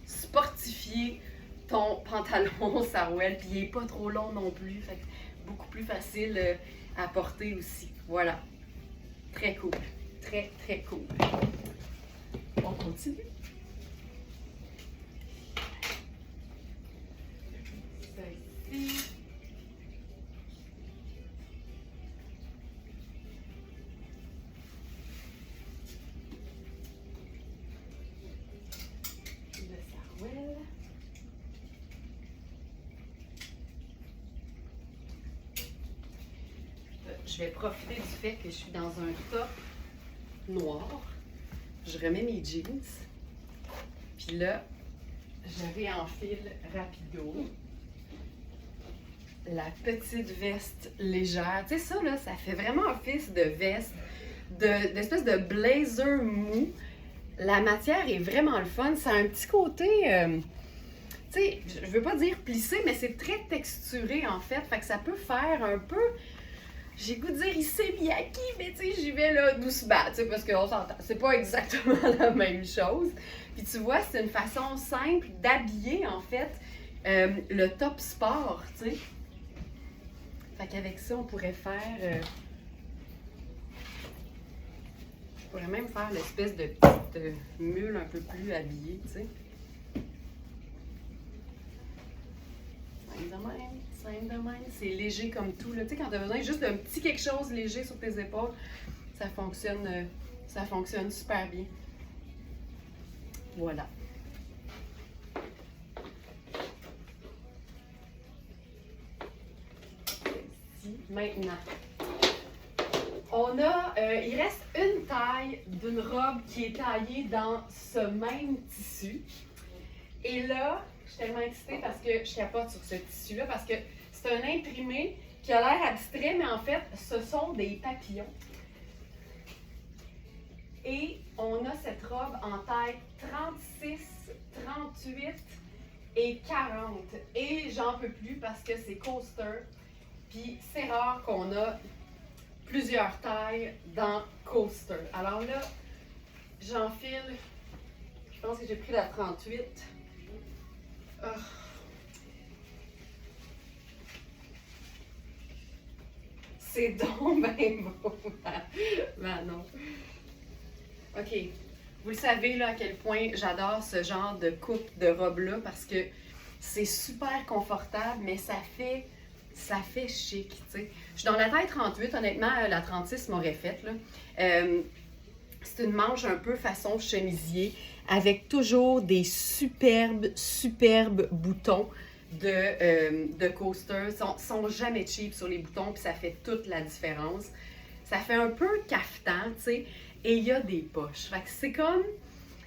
Speaker 1: sportifier ton pantalon Sarouel, puis il n'est pas trop long non plus, fait que beaucoup plus facile à porter aussi. Voilà. Très cool. Très, très cool. On continue. Ça ici. Je vais profiter du fait que je suis dans un top noir. Je remets mes jeans. Puis là, je réenfile rapido. La petite veste légère. Tu sais, ça, là, ça fait vraiment office de veste, d'espèce de blazer mou. La matière est vraiment le fun. Ça a un petit côté... tu sais, je veux pas dire plissé, mais c'est très texturé, en fait. Fait que ça peut faire un peu... J'ai goût de dire Issey Miyake, mais tu sais, j'y vais là doucement, tu sais, parce qu'on s'entend. C'est pas exactement la même chose. Puis tu vois, c'est une façon simple d'habiller, en fait, le top sport, tu sais. Fait qu'avec ça, on pourrait faire... je pourrais même faire l'espèce de petite mule un peu plus habillée, tu sais. Simple de même. C'est léger comme tout, là. Tu sais, quand tu as besoin juste d'un petit quelque chose léger sur tes épaules, ça fonctionne super bien. Voilà. Ici, maintenant. On a, il reste une taille d'une robe qui est taillée dans ce même tissu. Et là, je suis tellement excitée parce que je capote sur ce tissu-là, parce que c'est un imprimé qui a l'air abstrait, mais en fait, ce sont des papillons. Et on a cette robe en taille 36, 38 et 40. Et j'en peux plus parce que c'est coaster. Puis c'est rare qu'on a plusieurs tailles dans coaster. Alors là, j'enfile, je pense que j'ai pris la 38. Oh. C'est donc ben beau, Manon. OK. Vous le savez là à quel point j'adore ce genre de coupe de robe-là parce que c'est super confortable, mais ça fait chic, tu sais. Je suis dans la taille 38, honnêtement, la 36 m'aurait faite, là. C'est une manche un peu façon chemisier, avec toujours des superbes boutons de coaster. Ils sont jamais cheap sur les boutons, puis ça fait toute la différence. Ça fait un peu cafetan, tu sais, et il y a des poches. Fait que c'est comme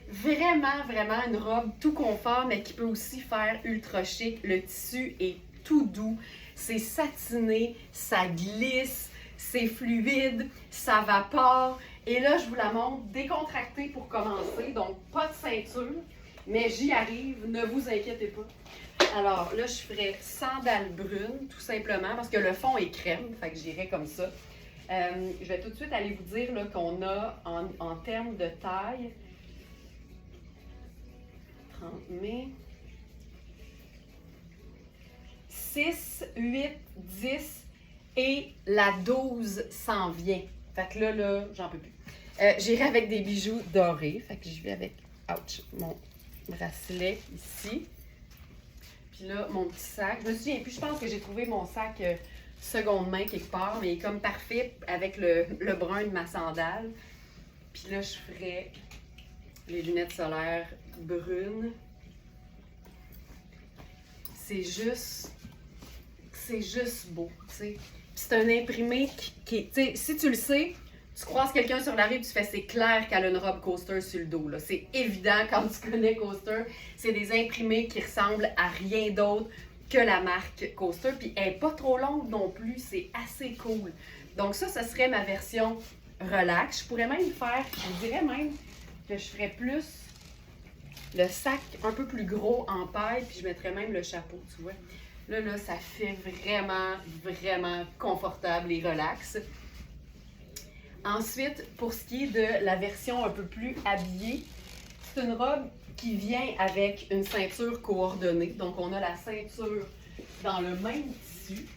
Speaker 1: vraiment une robe tout confort, mais qui peut aussi faire ultra chic. Le tissu est tout doux, c'est satiné, ça glisse, c'est fluide, ça vapore. Et là, je vous la montre décontractée pour commencer, donc pas de ceinture, mais j'y arrive, ne vous inquiétez pas. Alors là, je ferai sandales brunes, tout simplement, parce que le fond est crème, fait que j'irai comme ça. Je vais tout de suite aller vous dire là, qu'on a, en termes de taille, 30 mai, 6, 8, 10 et la 12 s'en vient. Fait que là, j'en peux plus. J'irai avec des bijoux dorés. Fait que je vais avec, ouch, mon bracelet ici. Puis là, mon petit sac. Je me souviens plus, je pense que j'ai trouvé mon sac seconde main quelque part, mais il est comme parfait avec le brun de ma sandale. Puis là, je ferai les lunettes solaires brunes. C'est juste beau, tu sais. c'est un imprimé qui tu sais, si tu le sais, tu croises quelqu'un sur la rue et tu fais, c'est clair qu'elle a une robe Coaster sur le dos. C'est évident quand tu connais Coaster. C'est des imprimés qui ressemblent à rien d'autre que la marque Coaster. Puis elle n'est pas trop longue non plus. C'est assez cool. Donc ça serait ma version relax. Je pourrais même faire, je dirais même que je ferais plus le sac un peu plus gros en paille. Puis je mettrais même le chapeau, tu vois. Là, ça fait vraiment, vraiment confortable et relax. Ensuite, pour ce qui est de la version un peu plus habillée, c'est une robe qui vient avec une ceinture coordonnée. Donc, on a la ceinture dans le même tissu.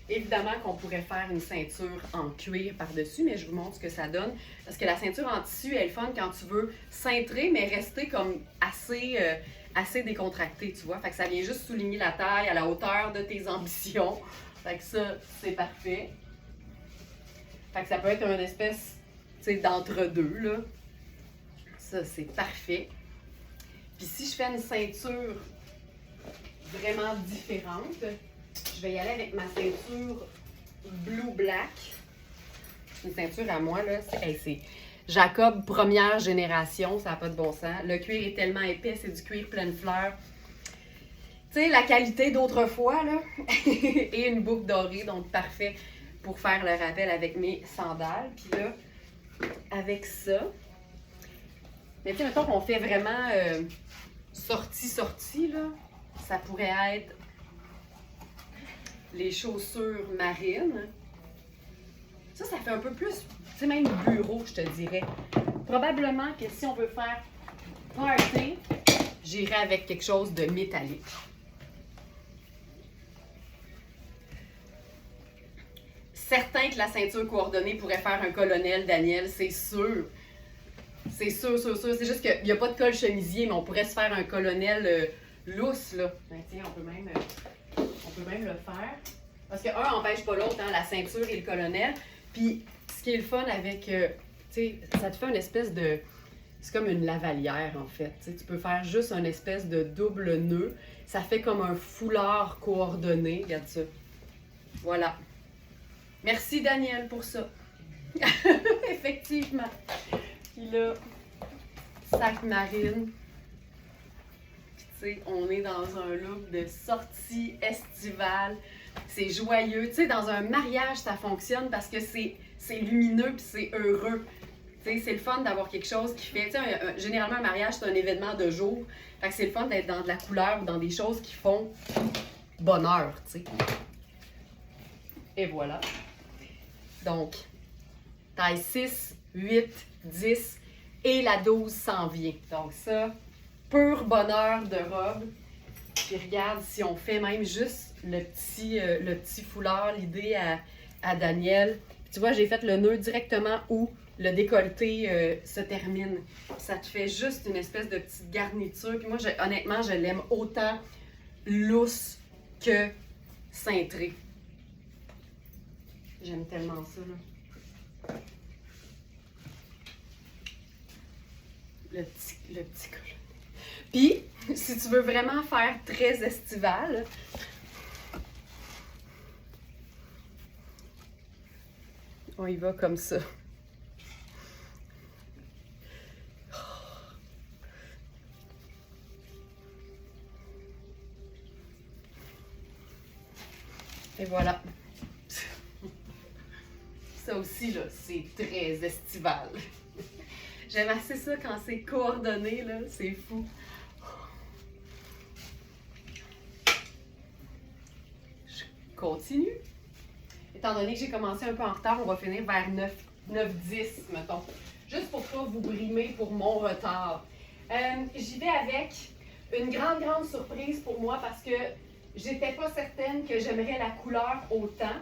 Speaker 1: Évidemment qu'on pourrait faire une ceinture en cuir par-dessus, mais je vous montre ce que ça donne. Parce que la ceinture en tissu, elle est fun quand tu veux cintrer, mais rester comme assez décontracté, tu vois. Fait que ça vient juste souligner la taille à la hauteur de tes ambitions. Fait que ça, c'est parfait. Fait que ça peut être une espèce, tu sais, d'entre-deux, là. Ça, c'est parfait. Puis si je fais une ceinture vraiment différente, je vais y aller avec ma ceinture Blue Black. Une ceinture à moi, là. C'est Jacob première génération, ça n'a pas de bon sens. Le cuir est tellement épais, c'est du cuir pleine fleur. Tu sais, la qualité d'autrefois, là. Et une boucle dorée, donc parfait pour faire le rappel avec mes sandales. Puis là, avec ça, mais tu sais, mettons qu'on fait vraiment sortie, là, ça pourrait être les chaussures marines. Ça fait un peu plus, tu sais, même bureau, je te dirais. Probablement que si on veut faire party, j'irais avec quelque chose de métallique. Certain que la ceinture coordonnée pourrait faire un colonel, Daniel, c'est sûr. C'est sûr. C'est juste qu'il n'y a pas de col chemisier, mais on pourrait se faire un colonel lousse, là. Ben, tiens, on peut même le faire. Parce que un n'empêche pas l'autre, hein, la ceinture et le colonel. Puis, ce qui est le fun avec, tu sais, ça te fait une espèce de... C'est comme une lavalière, en fait. Tu sais, tu peux faire juste une espèce de double nœud. Ça fait comme un foulard coordonné. Regarde ça. Voilà. Merci, Daniel, pour ça. Effectivement. Puis là, sac marine. Puis tu sais, on est dans un look de sortie estivale. C'est joyeux. Tu sais, dans un mariage, ça fonctionne parce que c'est lumineux puis c'est heureux. Tu sais, c'est le fun d'avoir quelque chose qui fait... Tu sais, généralement, un mariage, c'est un événement de jour. Fait que c'est le fun d'être dans de la couleur ou dans des choses qui font bonheur, tu sais. Et voilà. Donc, taille 6, 8, 10 et la 12 s'en vient. Donc ça, pur bonheur de robe. Puis regarde, si on fait même juste le petit foulard, l'idée à Daniel. Puis tu vois, j'ai fait le nœud directement où le décolleté se termine. Ça te fait juste une espèce de petite garniture. Puis moi, honnêtement, je l'aime autant lousse que cintrée. J'aime tellement ça, là. Le petit colonel. Puis, si tu veux vraiment faire très estival, on y va comme ça. Et voilà. Ça aussi, là, c'est très estival. J'aime assez ça quand c'est coordonné, là. C'est fou. Je continue. Étant donné que j'ai commencé un peu en retard, on va finir vers 9-10, mettons. Juste pour pas vous brimer pour mon retard. J'y vais avec une grande surprise pour moi parce que j'étais pas certaine que j'aimerais la couleur autant.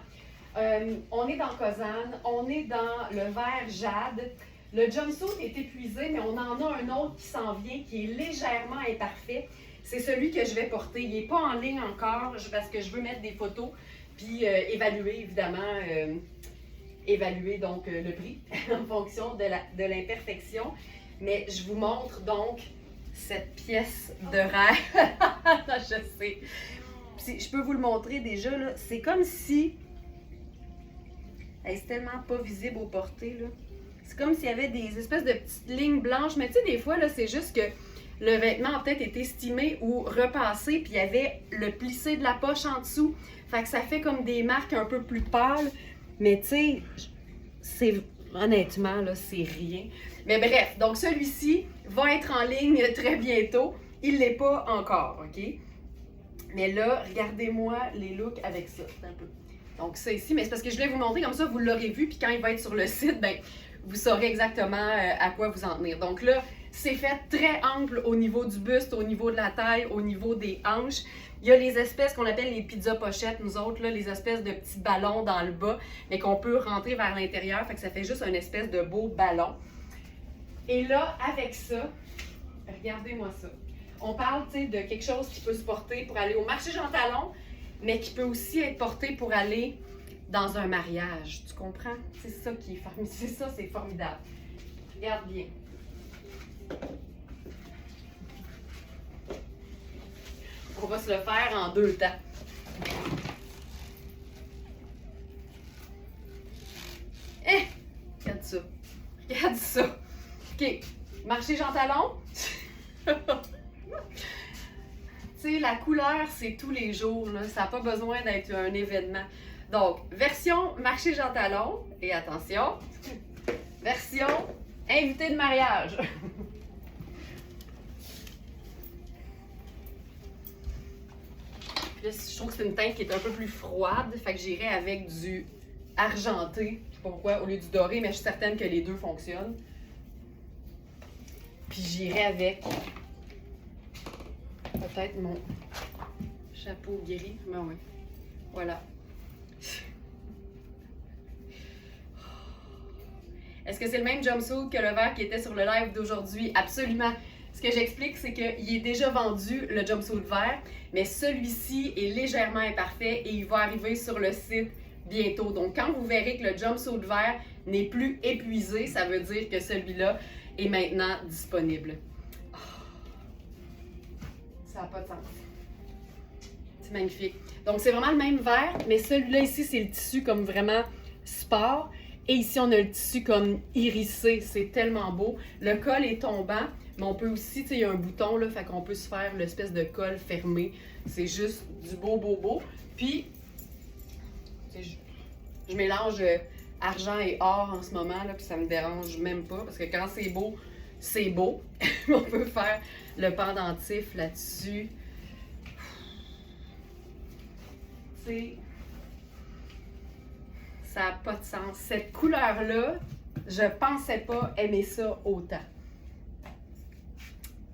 Speaker 1: On est dans Cosane, on est dans le vert jade. Le jumpsuit est épuisé, mais on en a un autre qui s'en vient, qui est légèrement imparfait. C'est celui que je vais porter. Il n'est pas en ligne encore parce que je veux mettre des photos, puis évaluer, évidemment, évaluer donc le prix en fonction de l'imperfection. Mais je vous montre donc cette pièce de rêve. Je sais. Je peux vous le montrer déjà, là. C'est comme si Hey, c'est tellement pas visible au porté, là. C'est comme s'il y avait des espèces de petites lignes blanches. Mais tu sais, des fois, là, c'est juste que le vêtement a peut-être été estimé ou repassé, puis il y avait le plissé de la poche en dessous. Fait que ça fait comme des marques un peu plus pâles. Mais tu sais, c'est honnêtement, là, c'est rien. Mais bref, donc celui-ci va être en ligne très bientôt. Il ne l'est pas encore, OK? Mais là, regardez-moi les looks avec ça. Un peu. Donc ça ici, mais c'est parce que je voulais vous montrer, comme ça vous l'aurez vu, puis quand il va être sur le site, ben vous saurez exactement à quoi vous en tenir. Donc là, c'est fait très ample au niveau du buste, au niveau de la taille, au niveau des hanches. Il y a les espèces qu'on appelle les pizza pochettes, nous autres, là, les espèces de petits ballons dans le bas, mais qu'on peut rentrer vers l'intérieur, fait que ça fait juste un espèce de beau ballon. Et là, avec ça, regardez-moi ça. On parle, tu sais, de quelque chose qui peut se porter pour aller au marché Jean Talon, mais qui peut aussi être porté pour aller dans un mariage. Tu comprends? C'est ça qui est formidable. C'est ça, c'est formidable. Regarde bien. On va se le faire en 2 temps. Eh! Regarde ça. Regarde ça. OK. Marché Jean Talon. Tu sais, la couleur, c'est tous les jours. Là. Ça n'a pas besoin d'être un événement. Donc, version marché Jean Talon. Et attention, version invité de mariage. Puis là, je trouve que c'est une teinte qui est un peu plus froide. Fait que j'irai avec du argenté. Je sais pas pourquoi, au lieu du doré, mais je suis certaine que les deux fonctionnent. Puis j'irai avec peut-être mon chapeau gris. Mais oui. Voilà. Est-ce que c'est le même jumpsuit que le vert qui était sur le live d'aujourd'hui? Absolument. Ce que j'explique, c'est qu'il est déjà vendu, le jumpsuit vert, mais celui-ci est légèrement imparfait et il va arriver sur le site bientôt. Donc, quand vous verrez que le jumpsuit vert n'est plus épuisé, ça veut dire que celui-là est maintenant disponible. Oh. Ça n'a pas de sens. C'est magnifique. Donc, c'est vraiment le même vert, mais celui-là ici, c'est le tissu comme vraiment sport. Et ici, on a le tissu comme irisé. C'est tellement beau. Le col est tombant, mais on peut aussi, tu sais, il y a un bouton, là, fait qu'on peut se faire l'espèce de col fermé. C'est juste du beau, beau, beau. Puis, je mélange argent et or en ce moment, là, puis ça me dérange même pas, parce que quand c'est beau, c'est beau. On peut faire le pendentif là-dessus. Tu sais... Ça n'a pas de sens. Cette couleur-là, je ne pensais pas aimer ça autant.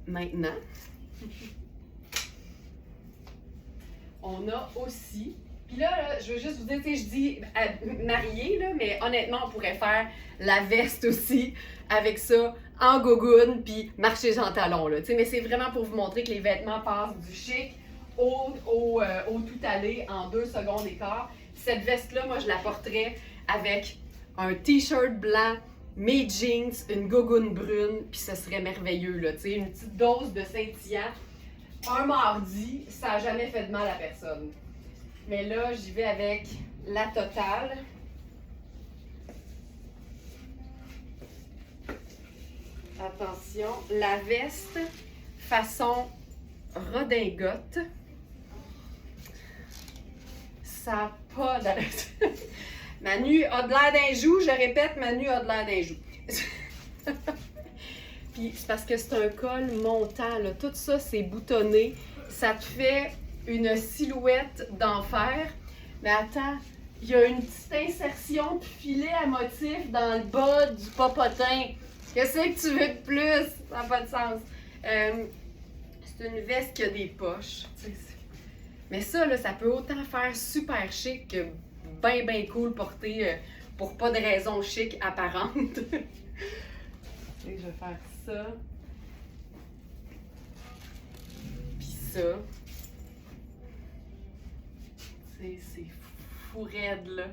Speaker 1: Maintenant, on a aussi... Puis là, je veux juste vous dire, tu sais, je dis marié, là, mais honnêtement, on pourrait faire la veste aussi avec ça en gogoune, puis marcher Jean Talon, là. Tu sais, mais c'est vraiment pour vous montrer que les vêtements passent du chic au tout aller en 2 secondes et quart. Cette veste-là, moi, je la porterais avec un t-shirt blanc, mes jeans, une gogoune brune, puis ce serait merveilleux, là, tu sais, une petite dose de scintillant. Un mardi, ça n'a jamais fait de mal à personne. Mais là, j'y vais avec la totale. Attention, la veste façon redingote. Ça n'a pas d'allure. Manu a de l'air d'un joug, je répète, Manu a de l'air d'un joug. Puis c'est parce que c'est un col montant, là. Tout ça, c'est boutonné. Ça te fait une silhouette d'enfer. Mais attends, il y a une petite insertion de filet à motif dans le bas du popotin. Qu'est-ce que tu veux de plus? Ça n'a pas de sens. C'est une veste qui a des poches. Mais ça, là, ça peut autant faire super chic que bien cool porter pour pas de raison chic apparente. Et je vais faire ça. Puis ça. C'est fou raide, là.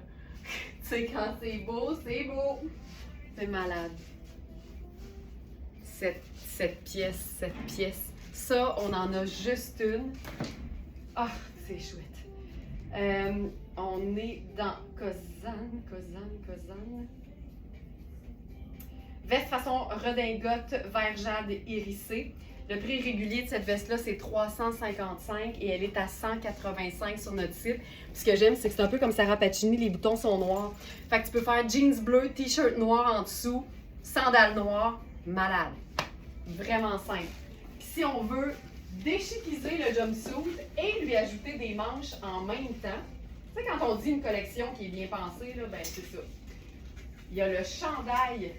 Speaker 1: Tu sais, quand c'est beau, c'est beau. C'est malade. Cette pièce. Ça, on en a juste une. Ah, c'est chouette. On est dans Kozan. Veste façon redingote vert jade hérissé. Le prix régulier de cette veste-là, c'est 355 et elle est à 185 sur notre site. Puis ce que j'aime, c'est que c'est un peu comme Sarah Pacini, les boutons sont noirs. Fait que tu peux faire jeans bleus, t-shirt noir en dessous, sandales noires, malade. Vraiment simple. Puis si on veut déchiquiser le jumpsuit et lui ajouter des manches en même temps, tu sais, quand on dit une collection qui est bien pensée, là, ben c'est ça. Il y a le chandail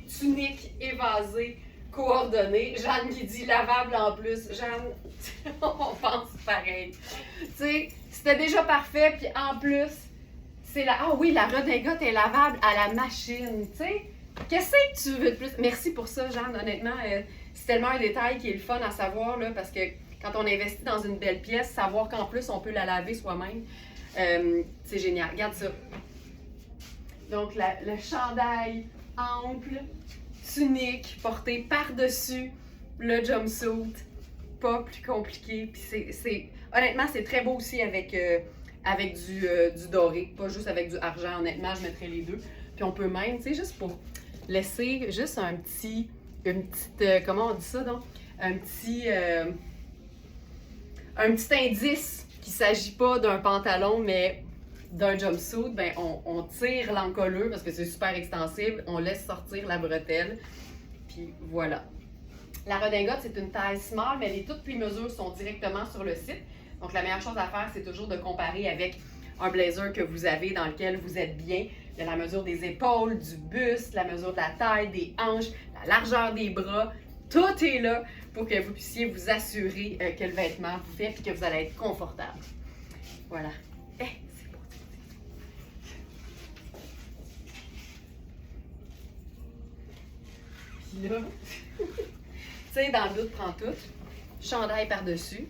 Speaker 1: tunique évasé coordonné. Jeanne qui dit lavable en plus. Jeanne, on pense pareil. Tu sais, c'était déjà parfait, puis en plus, c'est la... Ah oui, la redingote est lavable à la machine, tu sais. Qu'est-ce que tu veux de plus? Merci pour ça, Jeanne, honnêtement. C'est tellement un détail qui est le fun à savoir, là, parce que quand on investit dans une belle pièce, savoir qu'en plus, on peut la laver soi-même, c'est génial. Regarde ça. Donc, le chandail ample, tunique, porté par-dessus le jumpsuit. Pas plus compliqué. Puis honnêtement, c'est très beau aussi avec du doré, pas juste avec du argent. Honnêtement, je mettrais les deux. Puis on peut même, tu sais, juste pour laisser juste une petite, comment on dit ça donc? Un petit indice qu'il ne s'agit pas d'un pantalon, mais d'un jumpsuit, ben on tire l'encolure parce que c'est super extensible, on laisse sortir la bretelle, puis voilà. La redingote, c'est une taille small, mais toutes les mesures sont directement sur le site. Donc la meilleure chose à faire, c'est toujours de comparer avec un blazer que vous avez dans lequel vous êtes bien. Il y a la mesure des épaules, du buste, la mesure de la taille, des hanches, la largeur des bras. Tout est là pour que vous puissiez vous assurer que le vêtement vous fait et que vous allez être confortable. Voilà. C'est beau. Puis là, tu sais, dans le doute, prends tout. Chandail par-dessus.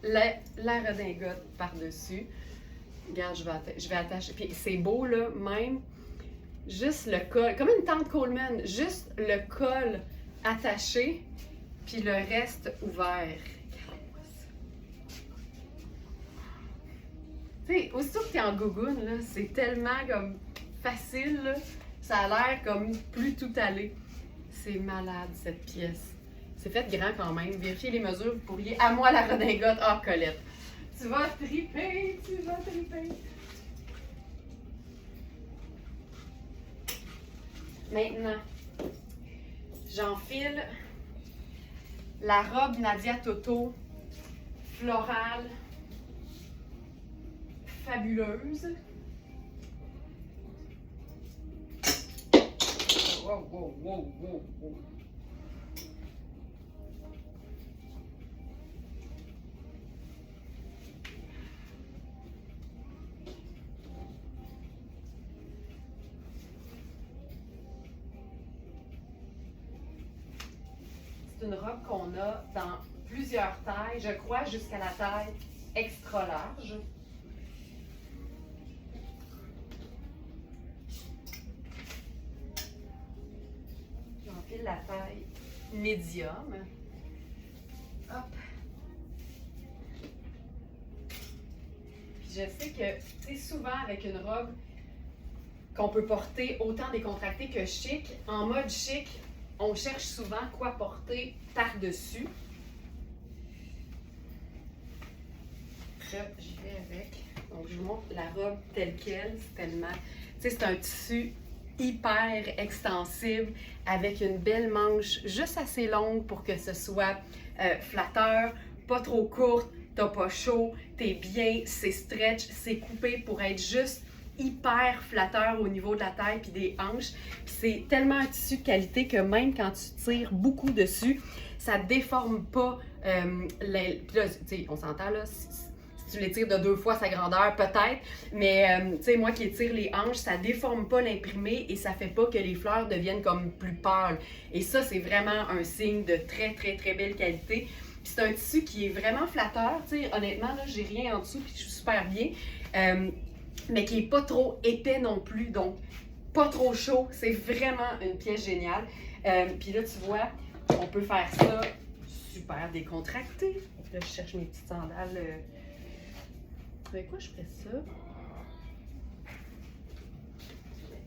Speaker 1: la redingote par-dessus. Regarde, je vais attacher. Puis c'est beau, là, même. Juste le col, comme une tente Coleman, juste le col attaché, puis le reste ouvert. Regardez-moi ça. Tu sais, aussitôt que tu es en gougoune, là, c'est tellement comme facile, là, ça a l'air comme plus tout allé. C'est malade, cette pièce. C'est fait grand quand même. Vérifiez les mesures, vous pourriez... À moi, la redingote. Ah, Colette. Tu vas triper, tu vas triper. Maintenant, j'enfile la robe Nadia Toto florale fabuleuse. Wow, wow, wow, wow, wow. C'est une robe qu'on a dans plusieurs tailles, je crois jusqu'à la taille extra large. J'enfile la taille médium. Hop. Puis je sais que, tu sais, souvent avec une robe qu'on peut porter autant décontractée que chic, en mode chic, on cherche souvent quoi porter par-dessus. Là, j'y vais avec. Donc, je vous montre la robe telle qu'elle. C'est tellement... Tu sais, c'est un tissu hyper extensible avec une belle manche juste assez longue pour que ce soit flatteur, pas trop courte, t'as pas chaud, t'es bien, c'est stretch, c'est coupé pour être juste hyper flatteur au niveau de la taille puis des hanches. Puis c'est tellement un tissu de qualité que même quand tu tires beaucoup dessus, ça déforme pas puis là, tu sais, on s'entend là, si tu l'étires de 2 fois sa grandeur, peut-être, mais tu sais, moi qui étire les hanches, ça déforme pas l'imprimé et ça fait pas que les fleurs deviennent comme plus pâles. Et ça, c'est vraiment un signe de très, très, très belle qualité. Puis c'est un tissu qui est vraiment flatteur, tu sais, honnêtement, là, j'ai rien en dessous puis je suis super bien. Mais qui n'est pas trop épais non plus, donc pas trop chaud. C'est vraiment une pièce géniale. Puis là, tu vois, on peut faire ça super décontracté. Là, je cherche mes petites sandales avec quoi je ferais ça?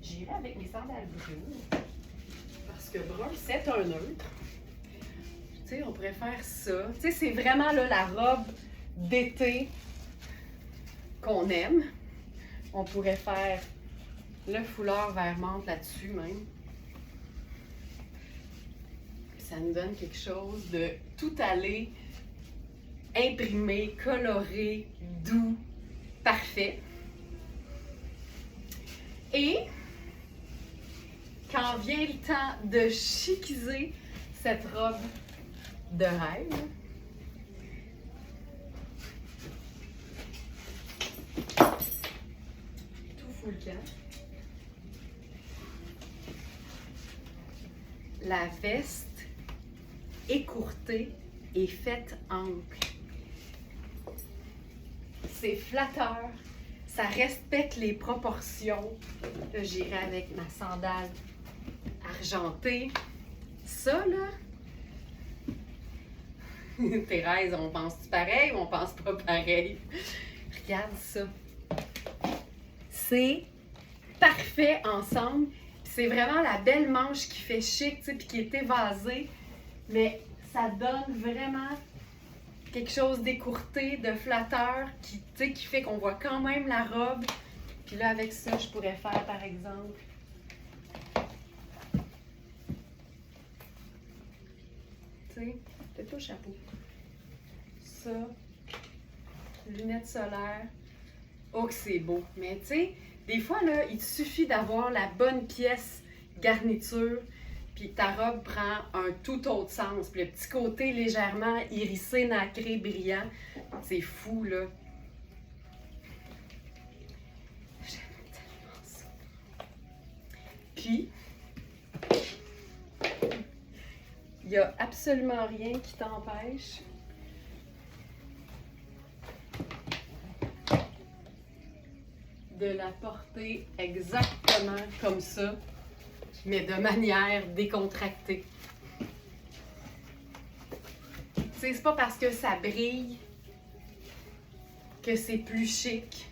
Speaker 1: J'irai avec mes sandales brunes. Parce que brun, c'est un neutre. Tu sais, on pourrait faire ça. Tu sais, c'est vraiment là, la robe d'été qu'on aime. On pourrait faire le foulard vert menthe là-dessus même. Ça nous donne quelque chose de tout allé, imprimé, coloré, doux, parfait. Et quand vient le temps de chiquiser cette robe de rêve, tout fout le camp. La veste écourtée et faite ample. C'est flatteur, ça respecte les proportions. Là, j'irai avec ma sandale argentée. Ça, là, Thérèse, on pense-tu pareil ou on pense pas pareil? Regarde ça. C'est parfait ensemble. C'est vraiment la belle manche qui fait chic, tu sais, puis qui est évasée. Mais ça donne vraiment quelque chose d'écourté, de flatteur, qui, tu sais, qui fait qu'on voit quand même la robe. Puis là, avec ça, je pourrais faire, par exemple, tu sais, peut-être pas le chapeau. Ça, lunettes solaires. Oh, que c'est beau. Mais tu sais, des fois, là, il te suffit d'avoir la bonne pièce garniture, puis ta robe prend un tout autre sens. Puis le petit côté légèrement hérissé, nacré, brillant, c'est fou, là. J'aime tellement ça. Puis, il n'y a absolument rien qui t'empêche de la porter exactement comme ça, mais de manière décontractée. Tu sais, c'est pas parce que ça brille que c'est plus chic.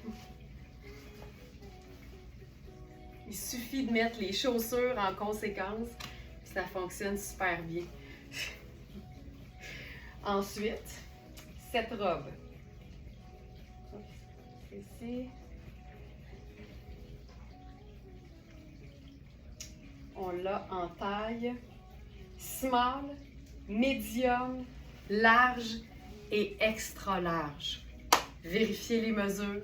Speaker 1: Il suffit de mettre les chaussures en conséquence, puis ça fonctionne super bien. Ensuite, cette robe. Ici. On l'a en taille small, medium, large et extra large. Vérifiez les mesures.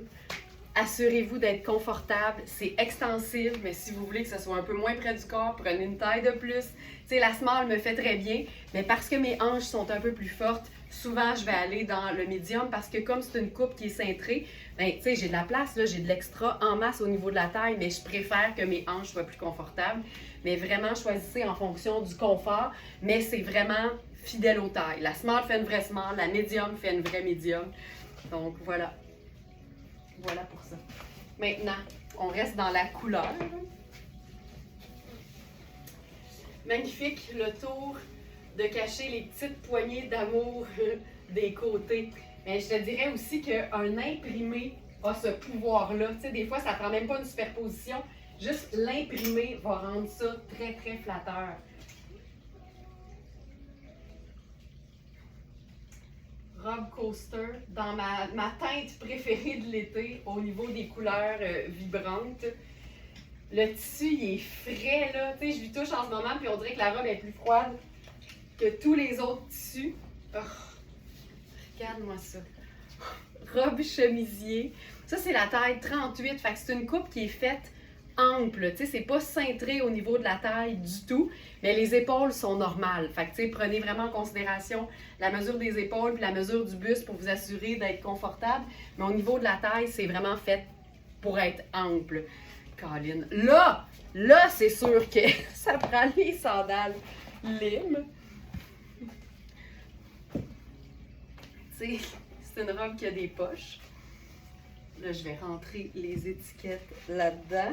Speaker 1: Assurez-vous d'être confortable. C'est extensible, mais si vous voulez que ce soit un peu moins près du corps, prenez une taille de plus. Tu sais, la small me fait très bien, mais parce que mes hanches sont un peu plus fortes, souvent je vais aller dans le medium parce que comme c'est une coupe qui est cintrée, ben, tu sais, j'ai de la place, là, j'ai de l'extra en masse au niveau de la taille, mais je préfère que mes hanches soient plus confortables. Mais vraiment, choisissez en fonction du confort, mais c'est vraiment fidèle aux tailles. La small fait une vraie small, la medium fait une vraie medium. Donc voilà. Voilà pour ça. Maintenant, on reste dans la couleur. Magnifique, le tour de cacher les petites poignées d'amour des côtés. Mais je te dirais aussi qu'un imprimé a ce pouvoir-là. Tu sais, des fois, ça ne prend même pas une superposition. Juste l'imprimé va rendre ça très, très flatteur. Robe coaster, dans ma teinte préférée de l'été, au niveau des couleurs vibrantes. Le tissu, il est frais, là. Tu sais, je lui touche en ce moment, puis on dirait que la robe est plus froide que tous les autres tissus. Oh, regarde-moi ça. Robe chemisier. Ça, c'est la taille 38. Fait que c'est une coupe qui est faite ample. Tu sais, c'est pas cintré au niveau de la taille du tout, mais les épaules sont normales. Fait que, tu sais, prenez vraiment en considération la mesure des épaules puis la mesure du buste pour vous assurer d'être confortable. Mais au niveau de la taille, c'est vraiment fait pour être ample. Colin. Là, c'est sûr que ça prend les sandales Lim. Tu sais, c'est une robe qui a des poches. Là, je vais rentrer les étiquettes là-dedans.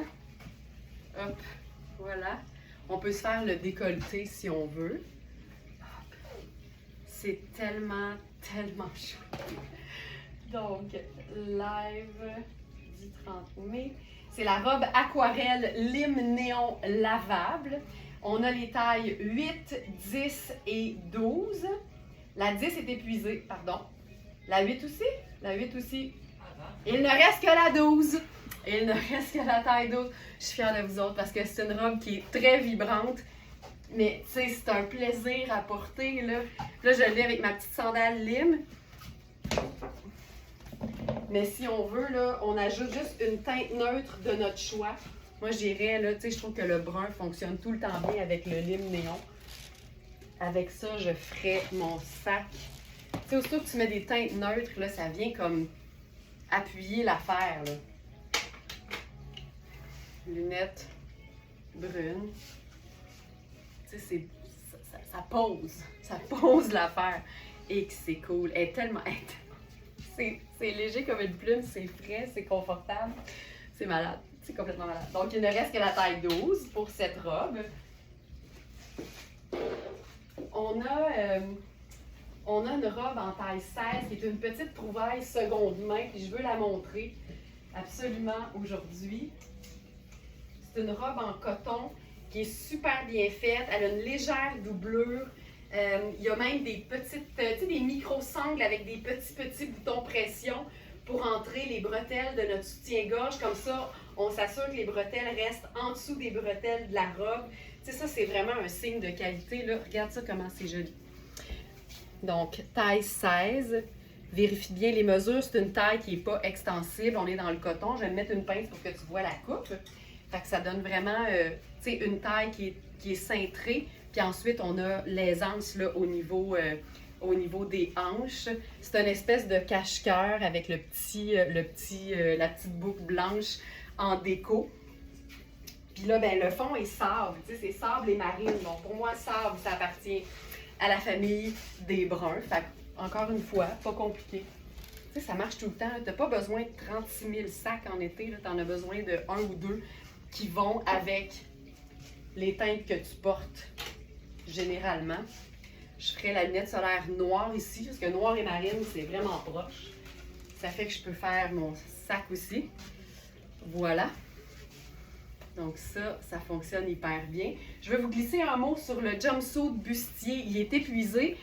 Speaker 1: Hop, voilà. On peut se faire le décolleté si on veut. Hop. C'est tellement, tellement chouette. Donc, live du 30 mai. C'est la robe aquarelle lime néon lavable. On a les tailles 8, 10 et 12. La 10 est épuisée, pardon. La 8 aussi? La 8 aussi. Il ne reste que la 12. Il ne reste que la taille 12. Je suis fière de vous autres parce que c'est une robe qui est très vibrante. Mais tu sais, c'est un plaisir à porter. Là, je l'ai avec ma petite sandale lime. Mais si on veut, là, on ajoute juste une teinte neutre de notre choix. Moi, j'irais, là, tu sais, je trouve que le brun fonctionne tout le temps bien avec le lime néon. Avec ça, je ferais mon sac. Tu sais, aussitôt que tu mets des teintes neutres, là, ça vient comme appuyer l'affaire, là. Lunettes brunes. Tu sais, ça pose. Ça pose l'affaire. Et que c'est cool. Elle est tellement... C'est léger comme une plume, c'est frais, c'est confortable. C'est malade. C'est complètement malade. Donc, il ne reste que la taille 12 pour cette robe. On a une robe en taille 16 qui est une petite trouvaille seconde main, puis je veux la montrer absolument aujourd'hui. C'est une robe en coton qui est super bien faite. Elle a une légère doublure. Il y a même des petites, tu sais, des micro-sangles avec des petits boutons pression pour entrer les bretelles de notre soutien-gorge. Comme ça, on s'assure que les bretelles restent en dessous des bretelles de la robe. Tu sais, ça, c'est vraiment un signe de qualité, là. Regarde ça, comment c'est joli. Donc, taille 16. Vérifie bien les mesures. C'est une taille qui n'est pas extensible. On est dans le coton. Je vais me mettre une pince pour que tu vois la coupe. Fait que ça donne vraiment, tu sais, une taille qui est cintrée. Puis ensuite, on a l'aisance là, au niveau des hanches. C'est une espèce de cache-cœur avec la petite boucle blanche en déco. Puis là, ben, le fond est sable. Tu sais, c'est sable et marine. Donc, pour moi, sable, ça appartient à la famille des bruns. Fait que, encore une fois, pas compliqué. Tu sais, ça marche tout le temps. Tu n'as pas besoin de 36 000 sacs en été. Tu en as besoin de 1 ou 2 qui vont avec les teintes que tu portes. Généralement, je ferai la lunette solaire noire ici, parce que noir et marine, c'est vraiment proche. Ça fait que je peux faire mon sac aussi. Voilà. Donc ça fonctionne hyper bien. Je vais vous glisser un mot sur le jumpsuit bustier. Il est épuisé,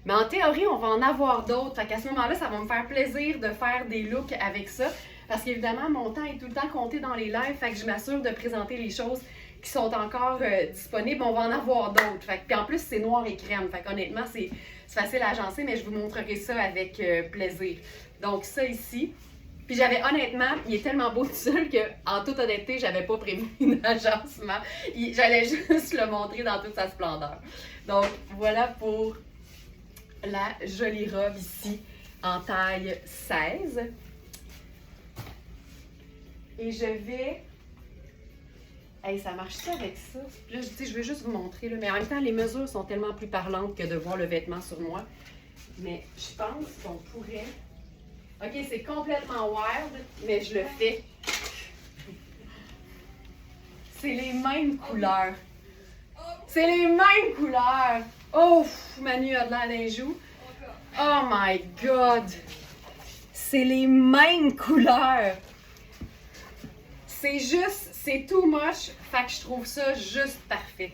Speaker 1: mais en théorie, on va en avoir d'autres. Fait qu'à ce moment-là, ça va me faire plaisir de faire des looks avec ça. Parce qu'évidemment, mon temps est tout le temps compté dans les lives, fait que je m'assure de présenter les choses qui sont encore disponibles. On va en avoir d'autres. Puis en plus, c'est noir et crème. Fait qu'honnêtement, c'est facile à agencer, mais je vous montrerai ça avec plaisir. Donc ça ici. Puis j'avais honnêtement, il est tellement beau tout seul qu'en toute honnêteté, j'avais pas prévu d'agencement. J'allais juste le montrer dans toute sa splendeur. Donc voilà pour la jolie robe ici en taille 16. Et je vais... Hey, ça marche ça avec ça? Là, je vais juste vous montrer. Là. Mais en même temps, les mesures sont tellement plus parlantes que de voir le vêtement sur moi. Mais je pense qu'on pourrait... OK, c'est complètement wild, mais je le fais. C'est les mêmes couleurs. C'est les mêmes couleurs. Oh, Manu a de l'air d'un joue. Oh my God. C'est les mêmes couleurs. C'est juste... C'est too much, fait que je trouve ça juste parfait.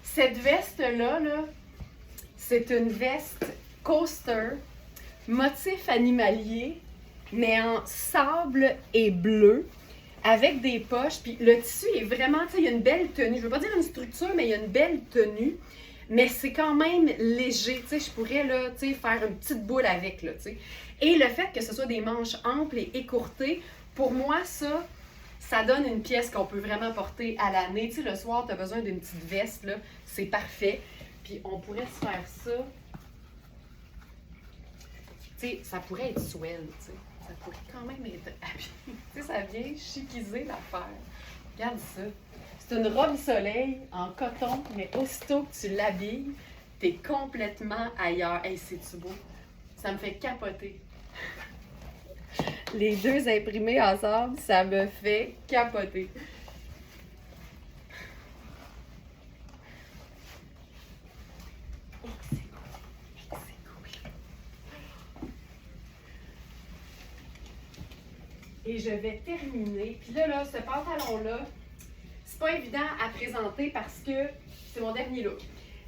Speaker 1: Cette veste-là, c'est une veste coaster, motif animalier, mais en sable et bleu, avec des poches. Puis le tissu est vraiment, tu sais, il y a une belle tenue. Je veux pas dire une structure, mais il y a une belle tenue. Mais c'est quand même léger, tu sais, je pourrais, là, tu sais, faire une petite boule avec, là, tu sais. Et le fait que ce soit des manches amples et écourtées, pour moi, ça donne une pièce qu'on peut vraiment porter à l'année. Tu sais, le soir, tu as besoin d'une petite veste, là, c'est parfait. Puis on pourrait se faire ça. Tu sais, ça pourrait être swell, tu sais. Ça pourrait quand même être habillé. Tu sais, ça vient chiquiser l'affaire. Regarde ça. C'est une robe soleil en coton, mais aussitôt que tu l'habilles, t'es complètement ailleurs. Hey, c'est-tu beau? Ça me fait capoter. Les deux imprimés ensemble, ça me fait capoter. Et je vais terminer. Puis là, ce pantalon-là, c'est pas évident à présenter parce que c'est mon dernier look.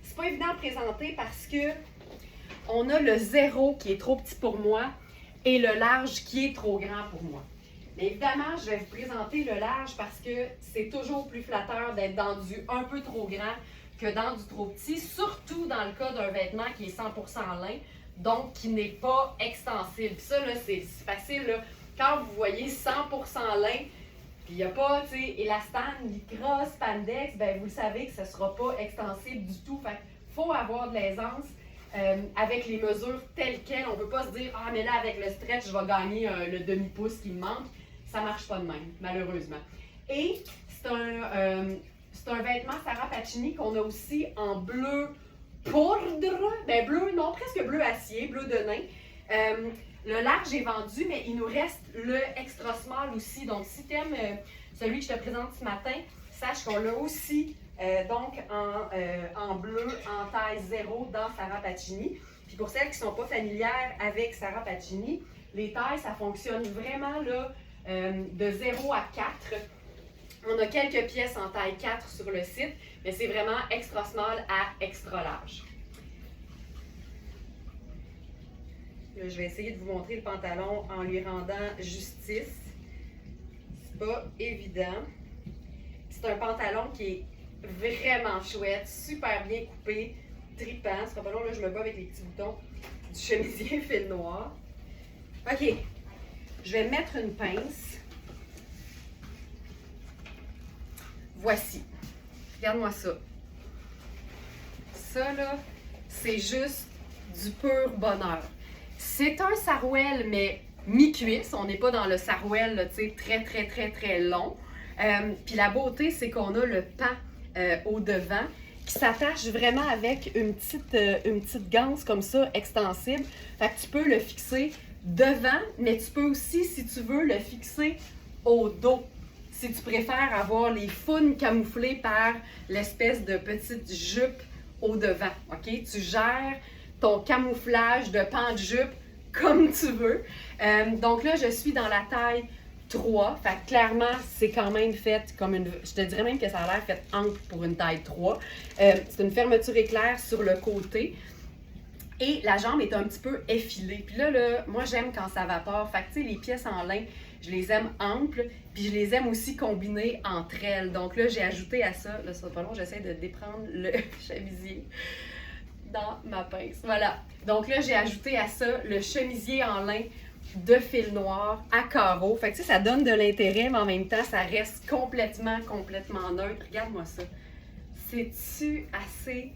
Speaker 1: C'est pas évident à présenter parce que on a le 0 qui est trop petit pour moi et le large qui est trop grand pour moi. Mais évidemment, je vais vous présenter le large parce que c'est toujours plus flatteur d'être dans du un peu trop grand que dans du trop petit, surtout dans le cas d'un vêtement qui est 100% lin, donc qui n'est pas extensible. Puis ça, là, c'est facile, là. Quand vous voyez 100% lin, puis il n'y a pas, tu sais, élastane, lycra, spandex, ben vous le savez que ce ne sera pas extensible du tout. Fait qu'il faut avoir de l'aisance avec les mesures telles quelles. On ne peut pas se dire, ah, mais là, avec le stretch, je vais gagner le demi-pouce qui me manque. Ça ne marche pas de même, malheureusement. Et c'est un vêtement Sarah Pacini qu'on a aussi en bleu poudre, ben bleu, non, presque bleu acier, bleu de nain. Le large est vendu, mais il nous reste le extra small aussi. Donc, si tu aimes celui que je te présente ce matin, sache qu'on l'a aussi donc en bleu, en taille 0 dans Sarah Pacini. Puis pour celles qui ne sont pas familières avec Sarah Pacini, les tailles, ça fonctionne vraiment là, de 0 à 4. On a quelques pièces en taille 4 sur le site, mais c'est vraiment extra small à extra large. Là, je vais essayer de vous montrer le pantalon en lui rendant justice. C'est pas évident. C'est un pantalon qui est vraiment chouette, super bien coupé, tripant. Ce pantalon là, je me bats avec les petits boutons du chemisier fil noir. OK. Je vais mettre une pince. Voici. Regarde-moi ça. Ça, là, c'est juste du pur bonheur. C'est un sarouel, mais mi-cuisse. On n'est pas dans le sarouel, là, tu sais, très, très, très, très long. Puis la beauté, c'est qu'on a le pan au devant qui s'attache vraiment avec une petite ganse comme ça, extensible. Fait que tu peux le fixer devant, mais tu peux aussi, si tu veux, le fixer au dos. Si tu préfères avoir les founes camouflées par l'espèce de petite jupe au devant, OK? Tu gères ton camouflage de pan de jupe comme tu veux. Donc là, je suis dans la taille 3. Fait que clairement, c'est quand même fait comme une... Je te dirais même que ça a l'air fait ample pour une taille 3. C'est une fermeture éclair sur le côté. Et la jambe est un petit peu effilée. Puis là, moi, j'aime quand ça vapore. Fait que, tu sais, les pièces en lin, je les aime amples. Puis je les aime aussi combinées entre elles. Donc là, j'ai ajouté à ça... Là, ça va pas long, j'essaie de déprendre le chemisier dans ma pince. Voilà. Donc là, j'ai ajouté à ça le chemisier en lin de fil noir à carreaux. Fait que, tu sais, ça donne de l'intérêt, mais en même temps, ça reste complètement neutre. Regarde-moi ça. C'est-tu assez